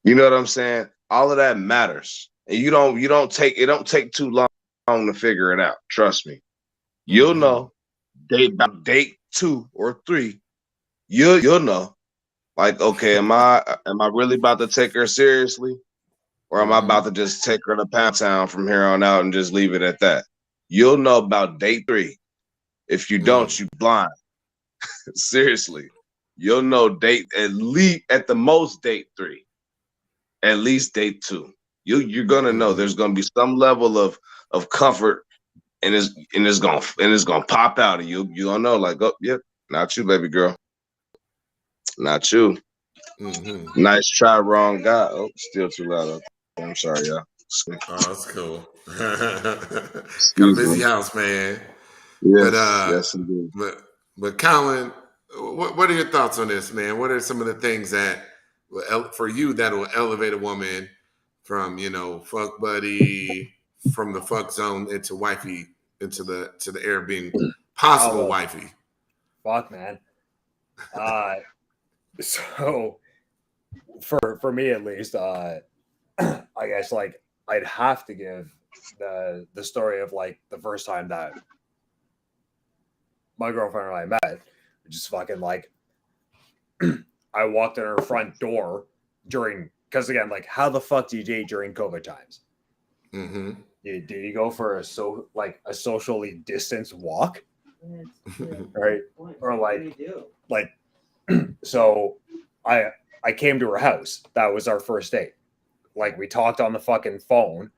You know what I'm saying? All of that matters. And it don't take too long to figure it out. Trust me. You'll know date 2 or 3. You'll know. Like, okay, am I really about to take her seriously? Or am I about to just take her to Pound Town from here on out and just leave it at that? You'll know about date 3. If you don't, you blind. Seriously. You'll know at the most date 3. At least date 2. You're gonna know there's gonna be some level of comfort, and it's gonna pop out, and you gonna know, like, oh, yep, not you, baby girl. Not you. Nice try, wrong guy. Oh, still too loud. I'm sorry, y'all. Oh, that's cool. Got a busy house, man. Yes, yes, indeed. But Colin, what are your thoughts on this, man? What are some of the things that for you that will elevate a woman from fuck buddy, from the fuck zone into wifey, to the air being possible wifey? Fuck, man. So for me at least, I guess like I'd have to give the story of like the first time that my girlfriend and I met, which is fucking like I walked in her front door because again, like, how the fuck do you date during COVID times? Did you go for a socially distanced walk? Right? Or like so I came to her house. That was our first date. Like, we talked on the fucking phone.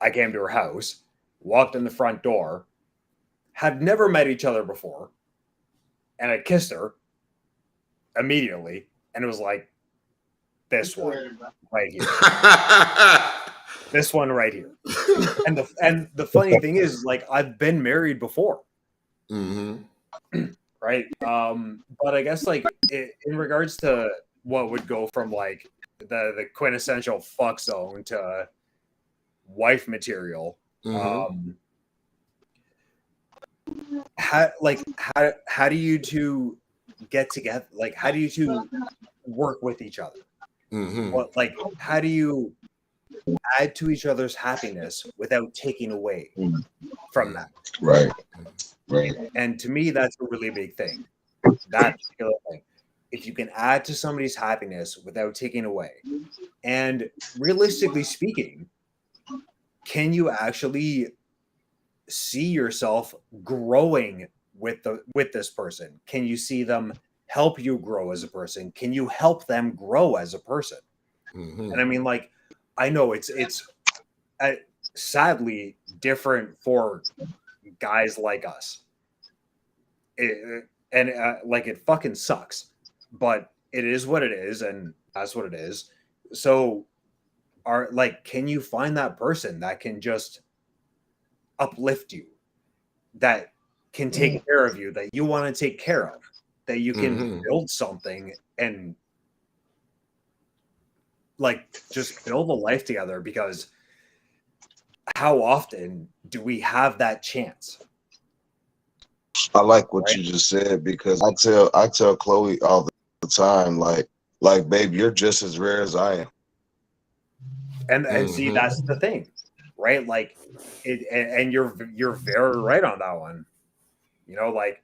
I came to her house, walked in the front door, had never met each other before, and I kissed her immediately, and it was like, this one right here. This one right here. And the funny thing is, like, I've been married before. Right? But I guess like in regards to what would go from like the quintessential fuck zone to wife material, how do you two get together? Like, how do you two work with each other? What, like, how do you add to each other's happiness without taking away from that? Right. And to me, that's a really big thing. That particular thing. If you can add to somebody's happiness without taking away, and realistically speaking, can you actually see yourself growing with this person? Can you see them help you grow as a person? Can you help them grow as a person? And I mean, like, I know it's sadly different for guys like us. Like, it fucking sucks, but it is what it is, and that's what it is. So can you find that person that can just uplift you, that can take care of you, that you want to take care of, that you can build something and like just build a life together? Because how often do we have that chance? I like what you just said, because I tell Chloe all the time, like, babe, you're just as rare as I am. And see, that's the thing, right? Like, and you're very right on that one. Like,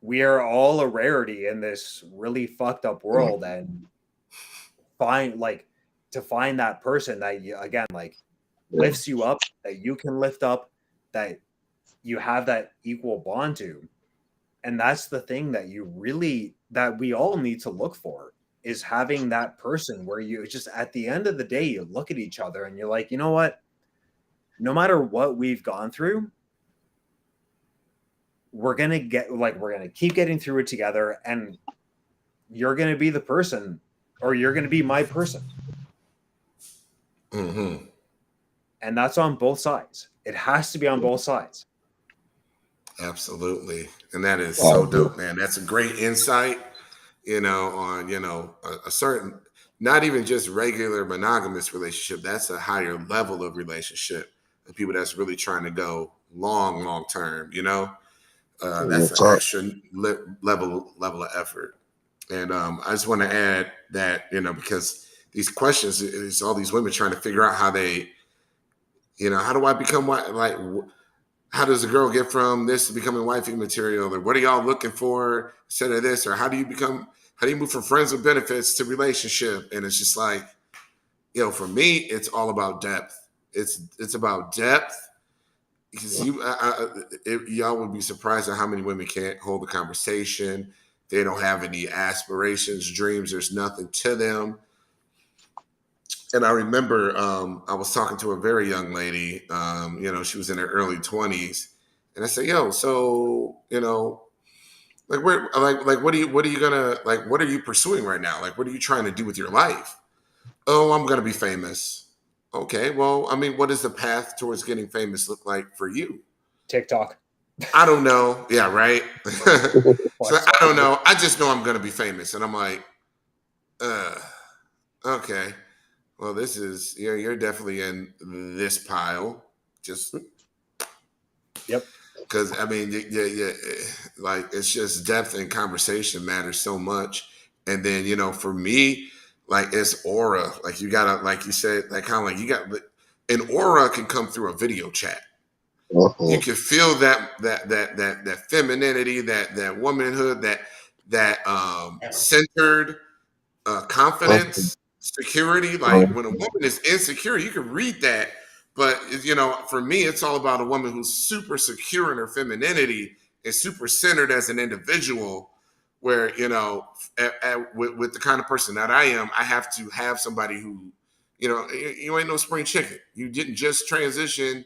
we are all a rarity in this really fucked up world, and find that person that you, again, like lifts you up, that you can lift up, that you have that equal bond to. And that's the thing that we all need to look for, is having that person where you just, at the end of the day, you look at each other and you're like, you know what? No matter what we've gone through, we're going to keep getting through it together, and you're going to be the person, or you're going to be my person. Mm-hmm. And that's on both sides. It has to be on both sides. Absolutely. And that is so dope, man. That's a great insight, on, a certain, not even just regular monogamous relationship. That's a higher level of relationship. The people that's really trying to go long term, that's an extra level of effort. And I just want to add that, because these questions, is all these women trying to figure out how they, how do I become like, how does a girl get from this to becoming wifey material? Or what are y'all looking for instead of this? Or how do you move from friends with benefits to relationship? And it's just like, for me, it's all about depth. It's about depth, because y'all would be surprised at how many women can't hold a conversation. They don't have any aspirations, dreams. There's nothing to them. And I remember I was talking to a very young lady. She was in her early 20s, and I said, "Yo, so like what are you gonna, like, what are you pursuing right now? Like, what are you trying to do with your life?" "Oh, I'm gonna be famous." "Okay, well, I mean, what does the path towards getting famous look like for you?" TikTok. "I don't know." "Yeah, right." So I don't know. I just know I'm gonna be famous, and I'm like, okay. Well, this is, you're definitely in this pile. Just Yep. Because I mean, yeah, like, it's just depth and conversation matters so much. And then, for me, like, it's aura. Like, you gotta, like you said, like, kind of like, you got an aura can come through a video chat. You can feel that femininity, that womanhood, that centered confidence, security. Like, when a woman is insecure, you can read that. But for me, it's all about a woman who's super secure in her femininity and super centered as an individual. Where with the kind of person that I am, I have to have somebody who, you ain't no spring chicken. You didn't just transition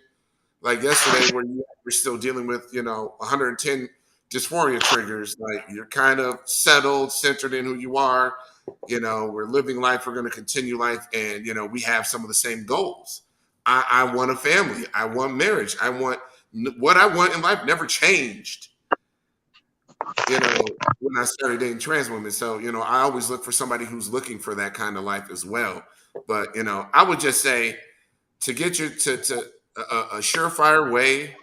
like yesterday, where you're still dealing with 110 dysphoria triggers. Like, you're kind of settled, centered in who you are. We're living life. We're going to continue life, and we have some of the same goals. I want a family. I want marriage. I want what I want in life. Never changed. When I started dating trans women, so I always look for somebody who's looking for that kind of life as well. But I would just say, to get you to a surefire way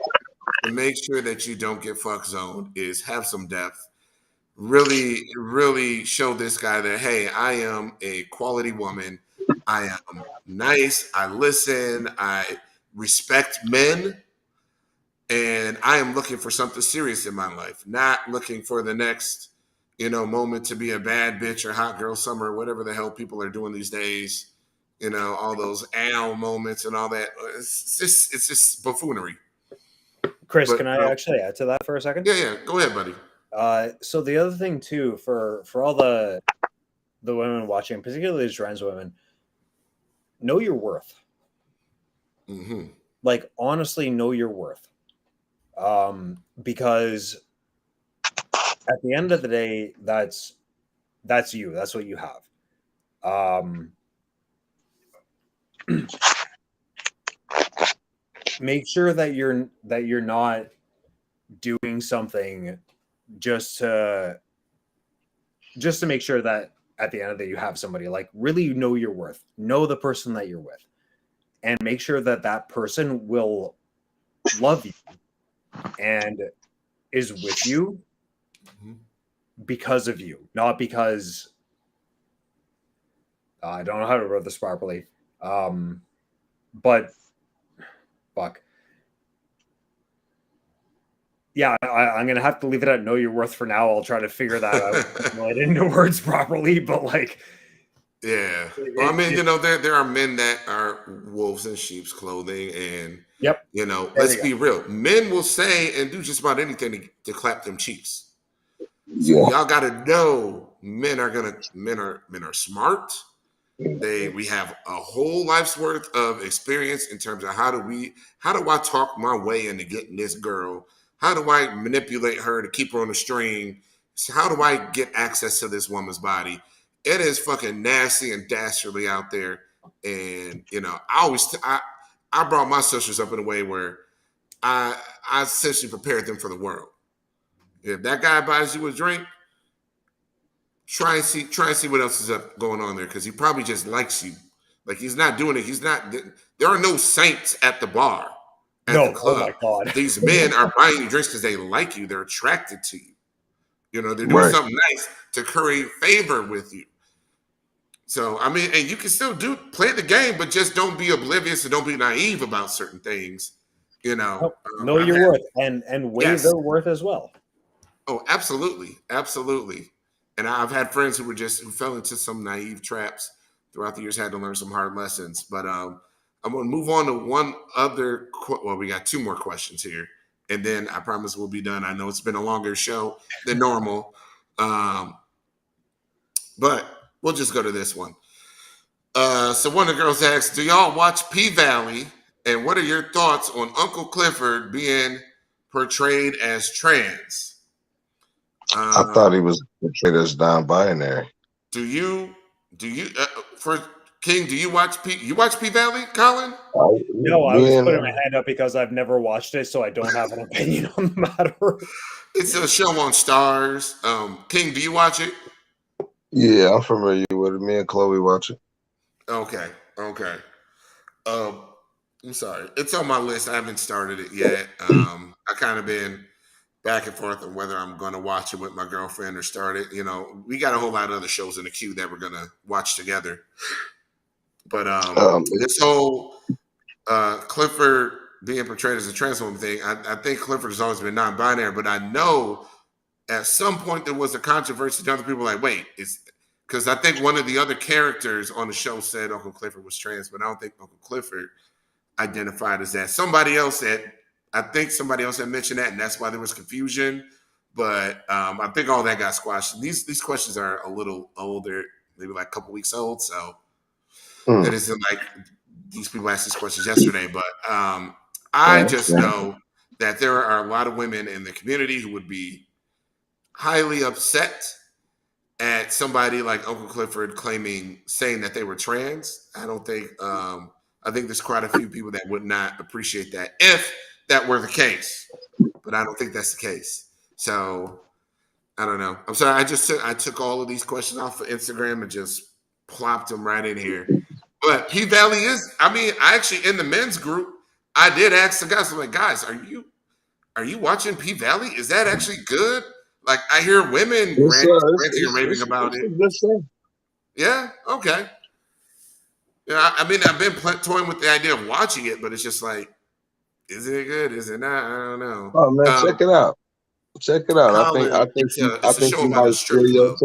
to make sure that you don't get fuck zoned is have some depth. Really, really show this guy that, hey, I am a quality woman. I am nice. I listen. I respect men. And I am looking for something serious in my life, not looking for the next, moment to be a bad bitch or hot girl summer, whatever the hell people are doing these days. All those ow moments and all that. It's just buffoonery. Chris, can I actually add to that for a second? Yeah. Go ahead, buddy. So the other thing too, for all the women watching, particularly the trans women, know your worth. Mm-hmm. Like, honestly, know your worth. Because at the end of the day, that's you. That's what you have. Make sure that you're not doing something just to make sure that at the end of the day you have somebody. Like, really know your worth. Know the person that you're with, and make sure that that person will love you and is with you because of you, not because I don't know how to word this properly. But fuck. Yeah, I'm gonna have to leave it at know your worth for now. I'll try to figure that out into words properly. But like, Yeah. Well, I mean, there are men that are wolves in sheep's clothing, and Yep. let's be real. Men will say and do just about anything to clap them cheeks. So Yeah. y'all got to know men are smart. We have a whole life's worth of experience in terms of how do I talk my way into getting this girl? How do I manipulate her to keep her on the string? So how do I get access to this woman's body? It is fucking nasty and dastardly out there. And I brought my sisters up in a way where I essentially prepared them for the world. If that guy buys you a drink, try and see what else is going on there, because he probably just likes you. Like, he's not doing it. There are no saints at the bar, at the club. Oh my God. These men are buying you drinks because they like you. They're attracted to you. They're doing something nice to curry favor with you. So, I mean, and you can still play the game, but just don't be oblivious and don't be naive about certain things. Know your worth and weigh their worth as well. Oh, absolutely. Absolutely. And I've had friends who fell into some naive traps throughout the years, had to learn some hard lessons. But I'm going to move on to one other. Well, we got two more questions here, and then I promise we'll be done. I know it's been a longer show than normal, but we'll just go to this one. So one of the girls asked, do y'all watch P-Valley? And what are your thoughts on Uncle Clifford being portrayed as trans? I thought he was portrayed as non-binary. Do you for King? Do you watch P-Valley, Colin? No, I was putting my hand up because I've never watched it, so I don't have an opinion on the matter. It's a show on Stars. King, do you watch it? Yeah, I'm familiar with it. Me and Chloe watch it. Okay. I'm sorry. It's on my list. I haven't started it yet. I kind of been back and forth on whether I'm going to watch it with my girlfriend or start it. We got a whole lot of other shows in the queue that we're going to watch together. But this whole Clifford being portrayed as a trans woman thing, I think Clifford has always been non-binary, but I know at some point there was a controversy. The other people were like, wait, because I think one of the other characters on the show said Uncle Clifford was trans, but I don't think Uncle Clifford identified as that. I think somebody else had mentioned that, and that's why there was confusion. But I think all that got squashed. These questions are a little older, maybe like a couple weeks old. So it isn't like these people asked these questions yesterday. But I just know that there are a lot of women in the community who would be highly upset at somebody like Uncle Clifford saying that they were trans. I think there's quite a few people that would not appreciate that if that were the case, but I don't think that's the case. So I don't know. I'm sorry. I took all of these questions off of Instagram and just plopped them right in here. But P-Valley I actually, in the men's group, I did ask the guys, I'm like, guys, are you watching P-Valley? Is that actually good? Like, I hear women ranting and raving about it. Yeah. Okay. Yeah. I mean, I've been toying with the idea of watching it, but it's just like, is it good? Is it not? I don't know. Oh man, check it out. Colin, I think it's a show about a strip club.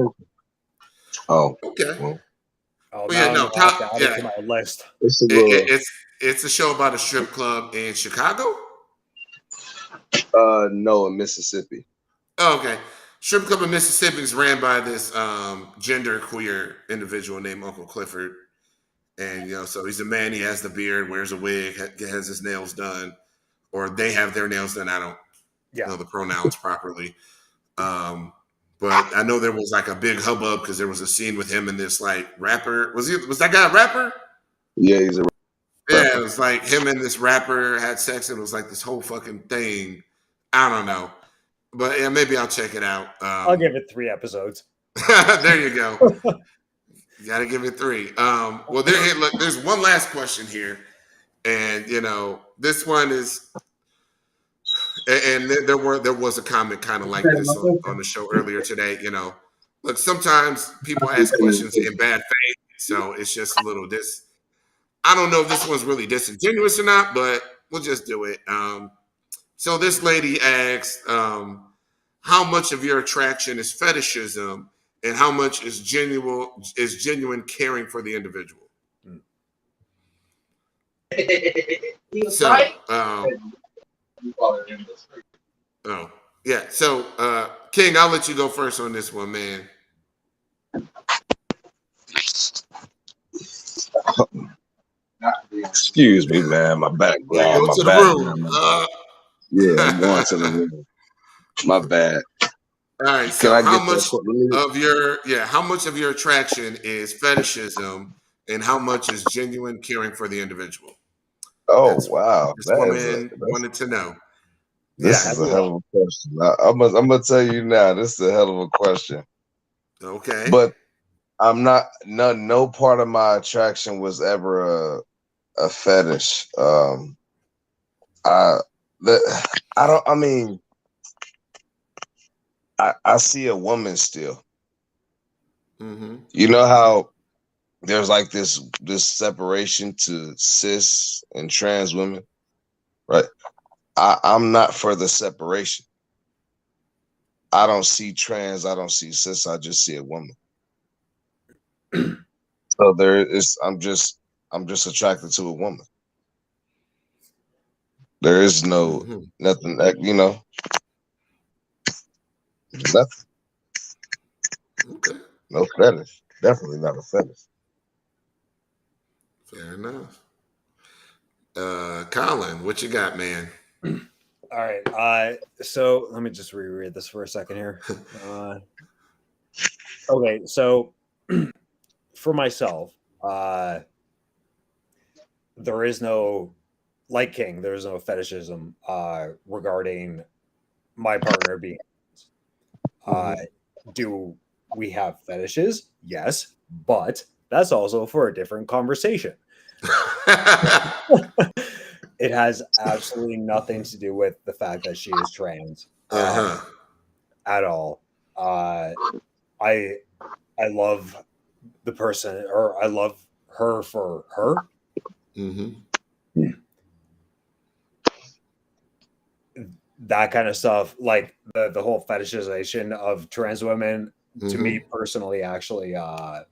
Oh, okay. Well, yeah, no. To my list. It's a show about a strip club in Chicago. No, in Mississippi. Oh, okay. Strip club in Mississippi is ran by this genderqueer individual named Uncle Clifford. And, so he's a man, he has the beard, wears a wig, has his nails done, or they have their nails done. I don't know the pronouns properly. But I know there was like a big hubbub because there was a scene with him and this like rapper. Was that guy a rapper? Yeah, he's a rapper. Yeah, it was like him and this rapper had sex and it was like this whole fucking thing. I don't know. But yeah, maybe I'll check it out. I'll give it 3 episodes. There you go. You got to give it 3. Well, there's one last question here. And, this one is, and there was a comment kind of like this on the show earlier today. Look, sometimes people ask questions in bad faith. So it's just a little I don't know if this one's really disingenuous or not, but we'll just do it. So this lady asked, how much of your attraction is fetishism and how much is genuine caring for the individual. He was So, right. oh yeah. So, King, I'll let you go first on this one, man. Excuse me, man. My Yeah, background. go My to the room. background. Yeah, I'm going to the room. My bad. All right. Can So, I how get much that? how much of your attraction is fetishism, and how much is genuine caring for the individual? Oh That's wow, this woman wanted to know. this Yeah. is a hell of a question. I'm gonna tell you now. This is a hell of a question. Okay. But I'm not. No part of my attraction was ever a fetish. I I don't. I mean, I see a woman still. Mm-hmm. You know how there's like this separation to cis and trans women, right? I'm not for the separation. I don't see trans, I don't see cis, I just see a woman. So there is I'm just attracted to a woman. There is no nothing that nothing. Okay. No fetish. Definitely not a fetish. Fair enough. Colin, what you got, man? All right. So let me just reread this for a second here. Okay. So for myself, there is no, like King, there is no fetishism regarding my partner being. Do we have fetishes? Yes, but that's also for a different conversation. It has absolutely nothing to do with the fact that she is trans at all. I love the person, or I love her for her. That kind of stuff, like the whole fetishization of trans women, to me personally, actually, and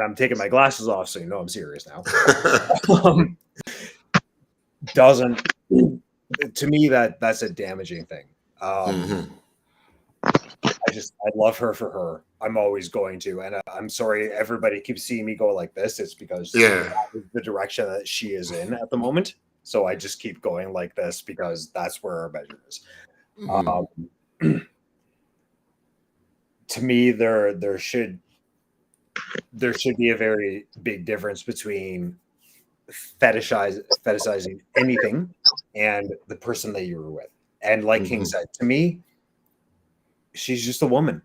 I'm taking my glasses off, so you know I'm serious now. Doesn't, to me, that's a damaging thing. I love her for her. I'm always going to, and I'm sorry everybody keeps seeing me go like this. It's because that is the direction that she is in at the moment. So I just keep going like this because that's where our measure is. To me, there should be a very big difference between fetishizing anything and the person that you were with. And like King said, to me, she's just a woman.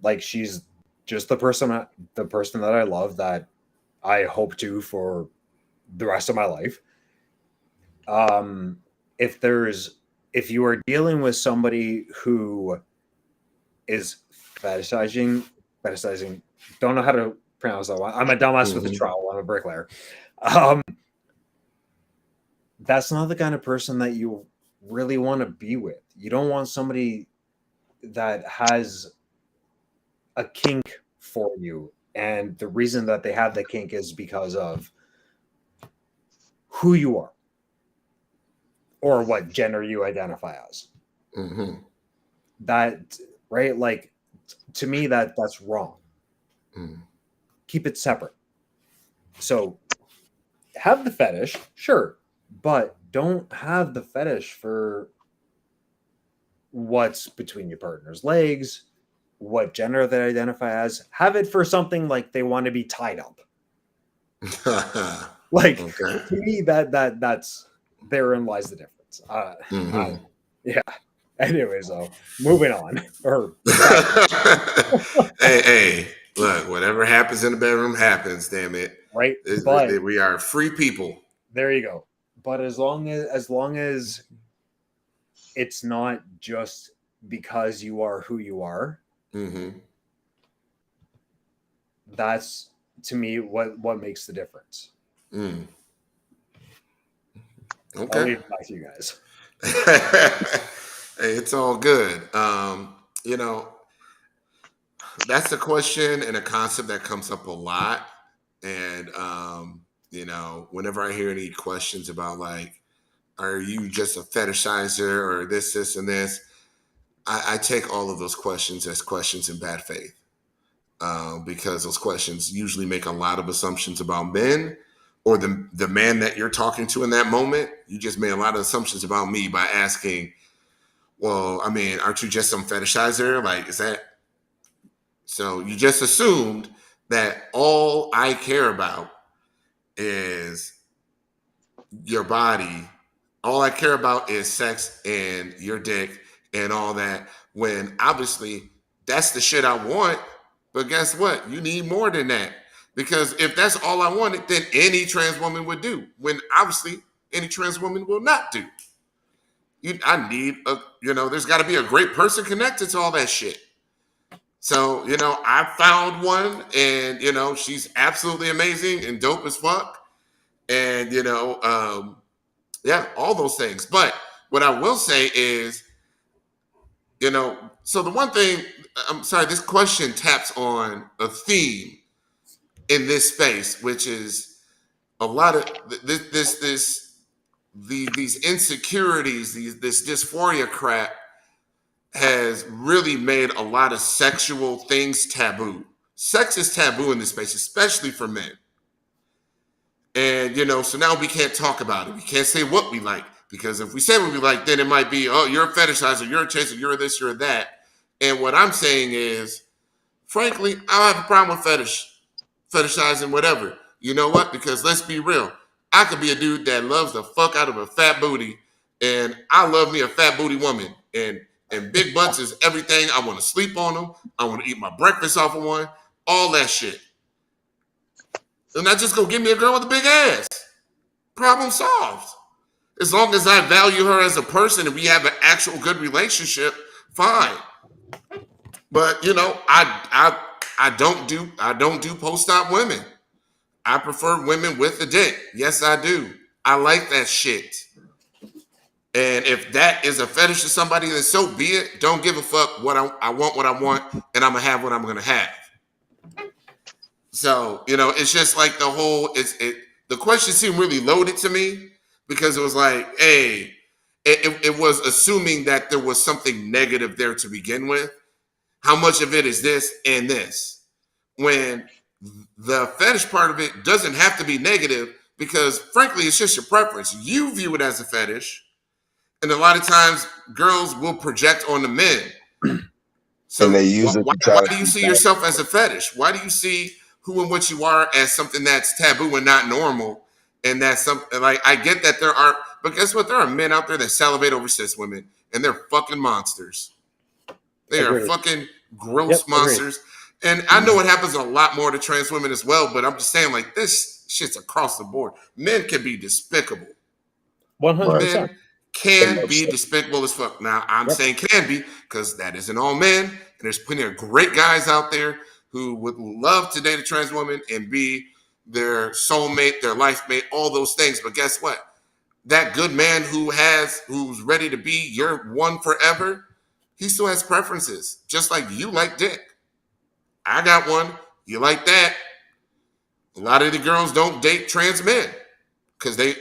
Like, she's just the person that I love, that I hope to for the rest of my life. If you are dealing with somebody who is fetishizing, don't know how to pronounce that one. I'm a dumbass with a trowel. I'm a bricklayer. That's not the kind of person that you really want to be with. You don't want somebody that has a kink for you, and the reason that they have the kink is because of who you are or what gender you identify as. That, right? Like, to me, that's wrong. Keep it separate. So have the fetish, sure, but don't have the fetish for what's between your partner's legs, what gender they identify as. Have it for something like they want to be tied up. Like, to me, that's therein lies the difference. Yeah. Anyways, though, moving on. hey, look, whatever happens in the bedroom happens. Damn it, right? But we are free people. There you go. But as long as it's not just because you are who you are, that's, to me, what makes the difference. Okay. I'll leave it back to you guys. Hey, it's all good. That's a question and a concept that comes up a lot. And, whenever I hear any questions about like, are you just a fetishizer or this, and this, I take all of those questions as questions in bad faith. Because those questions usually make a lot of assumptions about men or the man that you're talking to in that moment. You just made a lot of assumptions about me by asking, well, I mean, aren't you just some fetishizer? Like, is that so? You just assumed that all I care about is your body. All I care about is sex and your dick and all that. When obviously that's the shit I want. But guess what? You need more than that. Because if that's all I wanted, then any trans woman would do. When obviously any trans woman will not do. I need there's got to be a great person connected to all that shit. So, I found one and, she's absolutely amazing and dope as fuck. And, yeah, all those things. But what I will say is, so the one thing, I'm sorry, this question taps on a theme in this space, which is a lot of these insecurities, this dysphoria crap has really made a lot of sexual things taboo. Sex is taboo in this space, especially for men. And, so now we can't talk about it. We can't say what we like. Because if we say what we like, then it might be, oh, you're a fetishizer, you're a chaser, you're this, you're that. And what I'm saying is, frankly, I don't have a problem with fetishizing whatever. You know what? Because let's be real. I could be a dude that loves the fuck out of a fat booty. And I love me a fat booty woman. And big butts is everything. I want to sleep on them. I want to eat my breakfast off of one. All that shit. And not just go give me a girl with a big ass. Problem solved. As long as I value her as a person and we have an actual good relationship, fine. But I don't do post-op women. I prefer women with a dick. Yes, I do. I like that shit. And if that is a fetish to somebody, then so be it. Don't give a fuck what I want, and I'm gonna have what I'm gonna have. So, it's just like the whole, the question seemed really loaded to me because it was like, hey, it was assuming that there was something negative there to begin with. How much of it is this and this? When the fetish part of it doesn't have to be negative because, frankly, it's just your preference. You view it as a fetish. And a lot of times girls will project on the men. So and they use it. Why do you see yourself as a fetish? Why do you see who and what you are as something that's taboo and not normal? And that's something like, I get that there are, but guess what? There are men out there that salivate over cis women and they're fucking monsters. They are fucking gross monsters. And I know it happens a lot more to trans women as well, but I'm just saying like this shit's across the board. Men can be despicable. 100%. Men can be despicable as fuck. Now, I'm saying can be because that isn't all men. And there's plenty of great guys out there who would love to date a trans woman and be their soulmate, their life mate, all those things. But guess what? That good man who's ready to be your one forever, he still has preferences, just like you like dick. I got one. You like that. A lot of the girls don't date trans men because they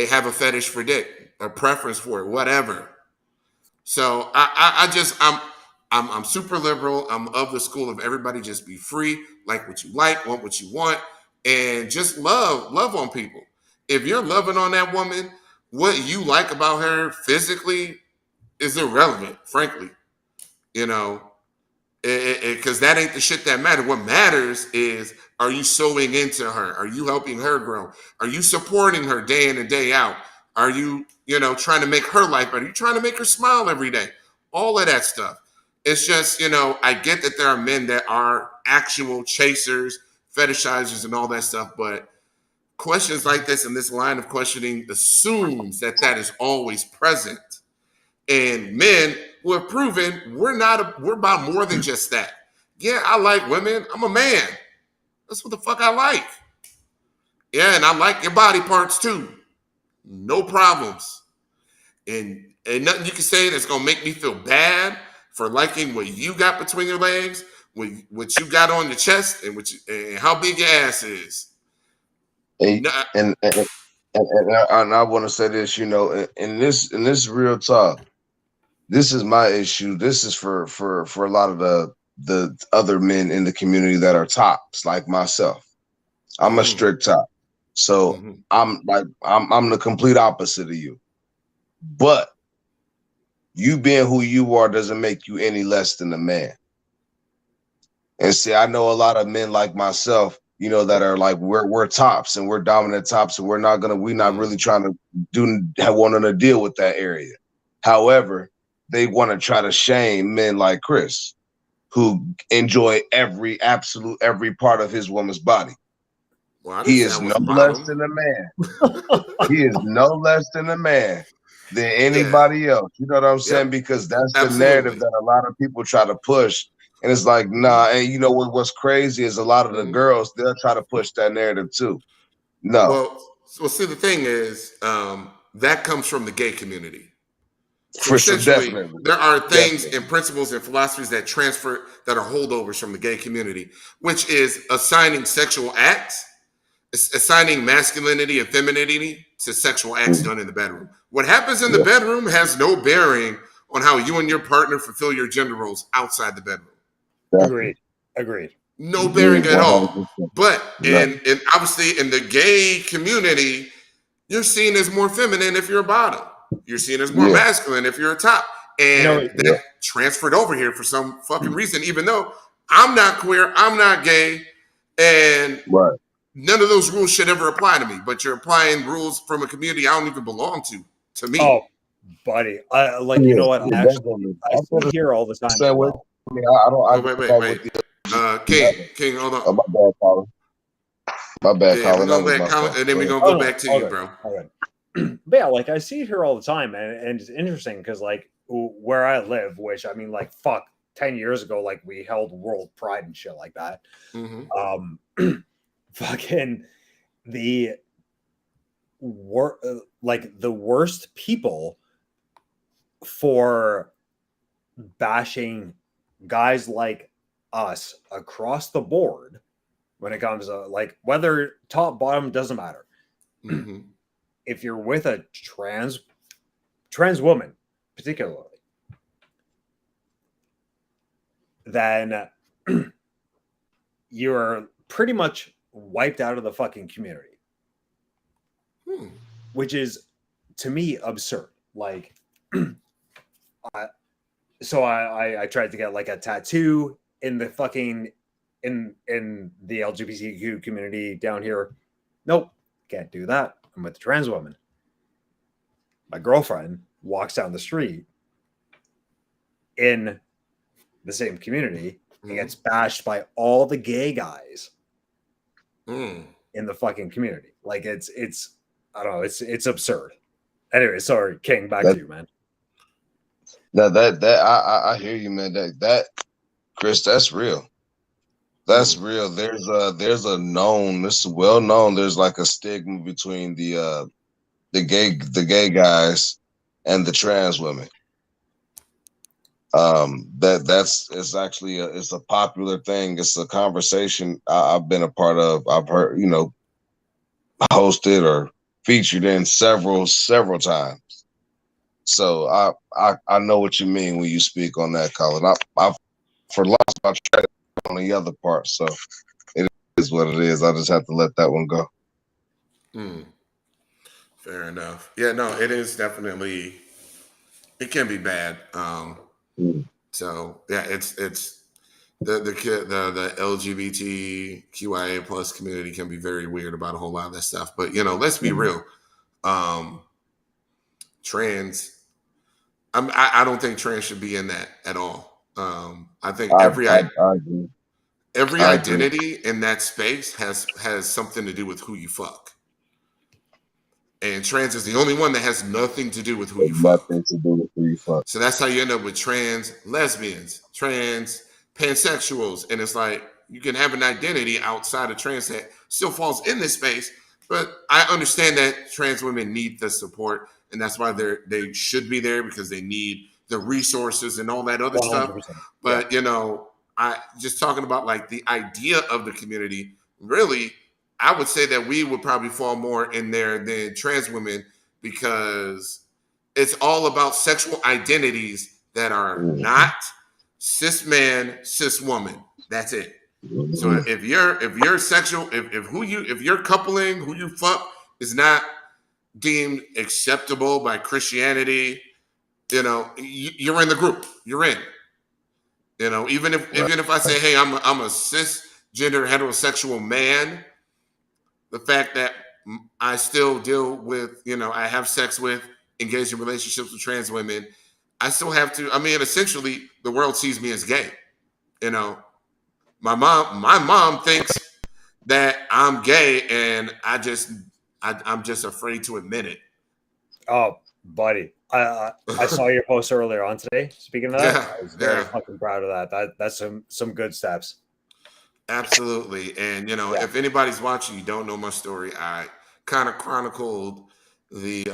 have a fetish for dick, a preference for it, whatever. So I'm super liberal. I'm of the school of everybody just be free, like what you like, want what you want, and just love on people. If you're loving on that woman, what you like about her physically is irrelevant, frankly. Because that ain't the shit that matters. What matters is, are you sewing into her? Are you helping her grow? Are you supporting her day in and day out? Are you, trying to make her life better? Are you trying to make her smile every day? All of that stuff. It's just, I get that there are men that are actual chasers, fetishizers, and all that stuff, but questions like this and this line of questioning assumes that is always present. And men who have proven we're about more than just that. Yeah, I like women. I'm a man. That's what the fuck I like. Yeah, and I like your body parts too. No problems. And nothing you can say that's gonna make me feel bad for liking what you got between your legs what you got on your chest and and how big your ass is. And I want to say this, in this real talk, this is my issue. This is for a lot of the other men in the community that are tops like myself. I'm a strict top, so I'm the complete opposite of you. But you being who you are doesn't make you any less than a man. And see, I know a lot of men like myself, that are like we're tops and we're dominant tops, and we're not really trying to wanting to deal with that area. However, they want to try to shame men like Chris, who enjoy every part of his woman's body. Well, he is no less than a man. He is no less than a man than anybody else. You know what I'm saying? Because that's the narrative that a lot of people try to push. And it's like, nah. And you know what's crazy is a lot of the girls, they'll try to push that narrative too. No. Well, see, the thing is, that comes from the gay community. So for sure, definitely. There are things and principles and philosophies that transfer that are holdovers from the gay community, which is assigning sexual acts, assigning masculinity and femininity to sexual acts done in the bedroom. What happens in the bedroom has no bearing on how you and your partner fulfill your gender roles outside the bedroom. Agreed. No bearing at all. But and obviously in the gay community, you're seen as more feminine if you're a bottom. You're seen as more masculine if you're a top. And that transferred over here for some fucking reason, even though I'm not queer, I'm not gay, and none of those rules should ever apply to me. But you're applying rules from a community I don't even belong to me. Oh, buddy. You know what? I see here all the time. Wait. King, hold on. Oh, my bad, Colin. My bad, Colin. And then we're going to go back to you, bro. But yeah, like I see it here all the time, and it's interesting because like where I live, which I mean, like 10 years ago, like we held World Pride and shit like that. Fucking the worst people for bashing guys like us across the board when it comes to like whether top bottom doesn't matter. If you're with a trans woman particularly, then you're pretty much wiped out of the fucking community, which is to me absurd. Like I tried to get like a tattoo in the fucking in the LGBTQ community down here. Nope, can't do that. I'm with a trans woman. My girlfriend walks down the street in the same community and gets bashed by all the gay guys in the fucking community. Like it's I don't know, it's absurd. Anyway, sorry, King, back to you, man. I hear you, man. That Chris, that's real. That's real. There's a known, this is well known. There's like a stigma between the gay guys and the trans women. It's actually it's a popular thing. It's a conversation I've been a part of. I've heard, hosted or featured in several times. So I know what you mean when you speak on that, Colin. I for lots I tried on the other part, so it is what it is. I just have to let that one go. Fair enough. Yeah, no, it is definitely. It can be bad. So yeah, it's the LGBTQIA plus community can be very weird about a whole lot of that stuff. But let's be real. Trans. I don't think trans should be in that at all. I think every identity in that space has something to do with who you fuck. And trans is the only one that has nothing to do with who you fuck. So that's how you end up with trans lesbians, trans pansexuals. And it's like you can have an identity outside of trans that still falls in this space. But I understand that trans women need the support. And that's why they should be there, because they need the resources and all that other 100%. Stuff. But, I just talking about like the idea of the community. Really, I would say that we would probably fall more in there than trans women because it's all about sexual identities that are not cis man, cis woman. That's it. So if you're sexual, if your coupling, who you fuck is not deemed acceptable by Christianity, you're in the group. You're in. Even if I say, hey, I'm a cisgender heterosexual man, the fact that I still deal with, I have sex with, engage in relationships with trans women, I still have to. I mean, essentially, the world sees me as gay. My mom thinks that I'm gay, and I'm just afraid to admit it. Oh, buddy, I saw your post earlier on today. Speaking of that, I was very fucking proud of that. That's some good steps. Absolutely, and if anybody's watching, you don't know my story. I kind of chronicled the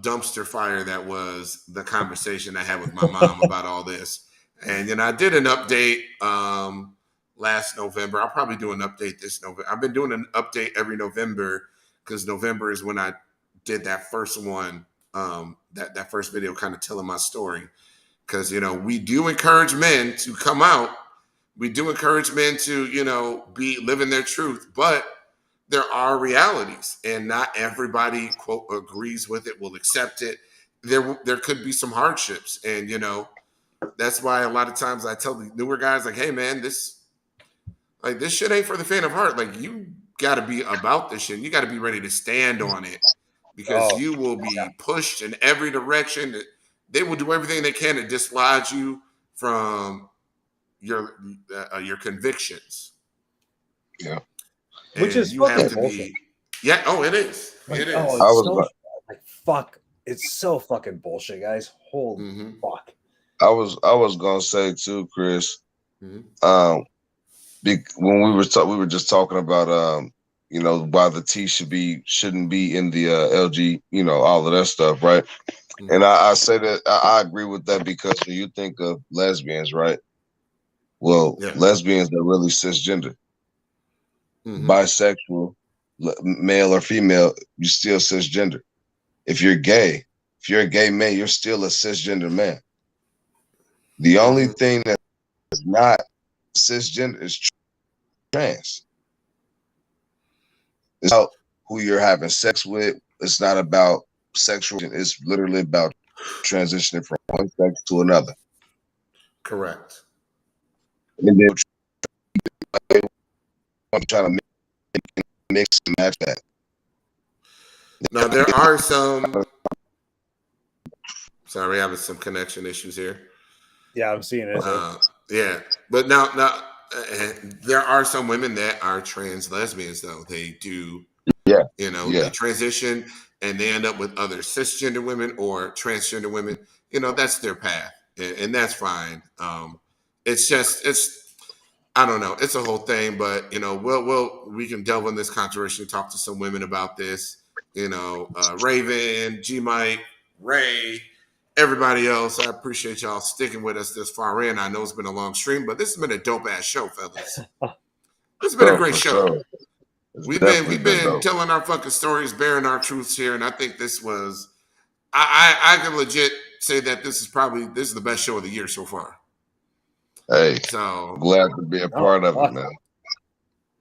dumpster fire that was the conversation I had with my mom about all this, and I did an update last November. I'll probably do an update this November. I've been doing an update every November because November is when I did that first one, that first video, kind of telling my story. Because we do encourage men to come out. We do encourage men to be living their truth, but there are realities, and not everybody quote agrees with it, will accept it. There could be some hardships, and that's why a lot of times I tell the newer guys, like, hey man, this shit ain't for the faint of heart. Like, you got to be about this shit. You got to be ready to stand on it because you will be pushed in every direction. They will do everything they can to dislodge you from your convictions. Yeah, which is you have to bullshit. be. Yeah. Oh, it is. It is. Fuck. It's so fucking bullshit, guys. Holy fuck. I was gonna say too, Chris. When we were just talking about why the T shouldn't be in the LG, all of that stuff, right? And I say that I agree with that because when you think of lesbians, right? Well, lesbians are really cisgender, bisexual, male or female. You're still cisgender. If you're a gay man, you're still a cisgender man. The only thing that's not cisgender is trans. It's about who you're having sex with. It's not about sexual. It's literally about transitioning from one sex to another. Correct. And then I'm trying to mix and match that. Now there are some. Sorry, having some connection issues here. Yeah, I'm seeing it. Yeah, but now there are some women that are trans lesbians, though. They do, they transition and they end up with other cisgender women or transgender women. That's their path, and that's fine. I don't know. It's a whole thing, but we can delve in this controversy and talk to some women about this. Raven, G Mike, Ray, everybody else. I appreciate y'all sticking with us this far in. I know it's been a long stream, but this has been a dope ass show, fellas. This has been a great show. Sure. We've been telling our fucking stories, bearing our truths here, and I think this was. I can legit say that this is the best show of the year so far. Hey, so glad to be a part of it, man.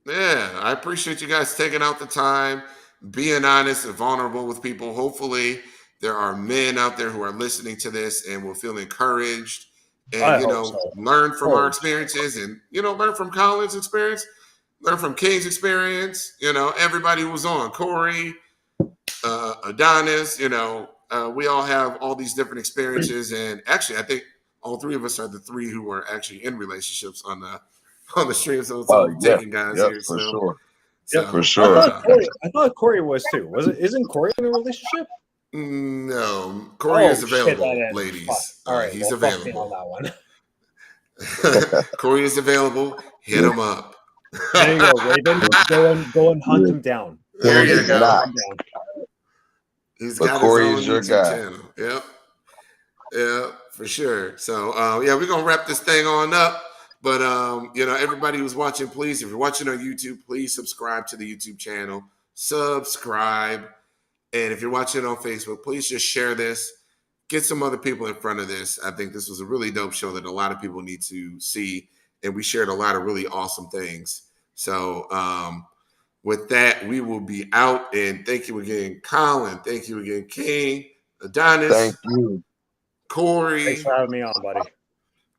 Yeah, I appreciate you guys taking out the time, being honest and vulnerable with people. Hopefully, there are men out there who are listening to this and will feel encouraged and learn from our experiences and learn from Colin's experience, learn from King's experience. Everybody who was on, Corey, Adonis. We all have all these different experiences, and actually, I think all three of us are the three who are actually in relationships on the stream. So it's all taking guys here. For sure. So, for sure. I thought Corey was too. Isn't Corey in a relationship? No, Corey is available, ladies. All right, he's available. On that one. Corey is available. Hit him up. There you go, Raven. Go and hunt him down. There you go. He's got Corey his own is your YouTube guy. channel. Yep. Yeah, for sure. So we're gonna wrap this thing on up. But everybody who's watching, please, if you're watching on YouTube, please subscribe to the YouTube channel. Subscribe. And if you're watching on Facebook, please just share this. Get some other people in front of this. I think this was a really dope show that a lot of people need to see. And we shared a lot of really awesome things. So with that, we will be out. And thank you again, Colin. Thank you again, King, Adonis. Thank you. Corey. Thanks for having me on, buddy.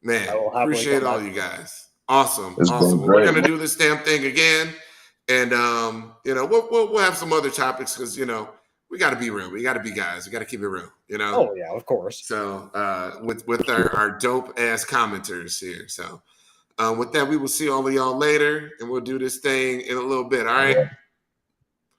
Man, I will happily appreciate come all back. you guys. Awesome. It's Awesome. been Well, we're great. gonna do this damn thing again. And we'll have some other topics because we gotta be real. We gotta be guys. We gotta keep it real, Oh yeah, of course. So with our dope ass commenters here. So with that, we will see all of y'all later and we'll do this thing in a little bit. All right.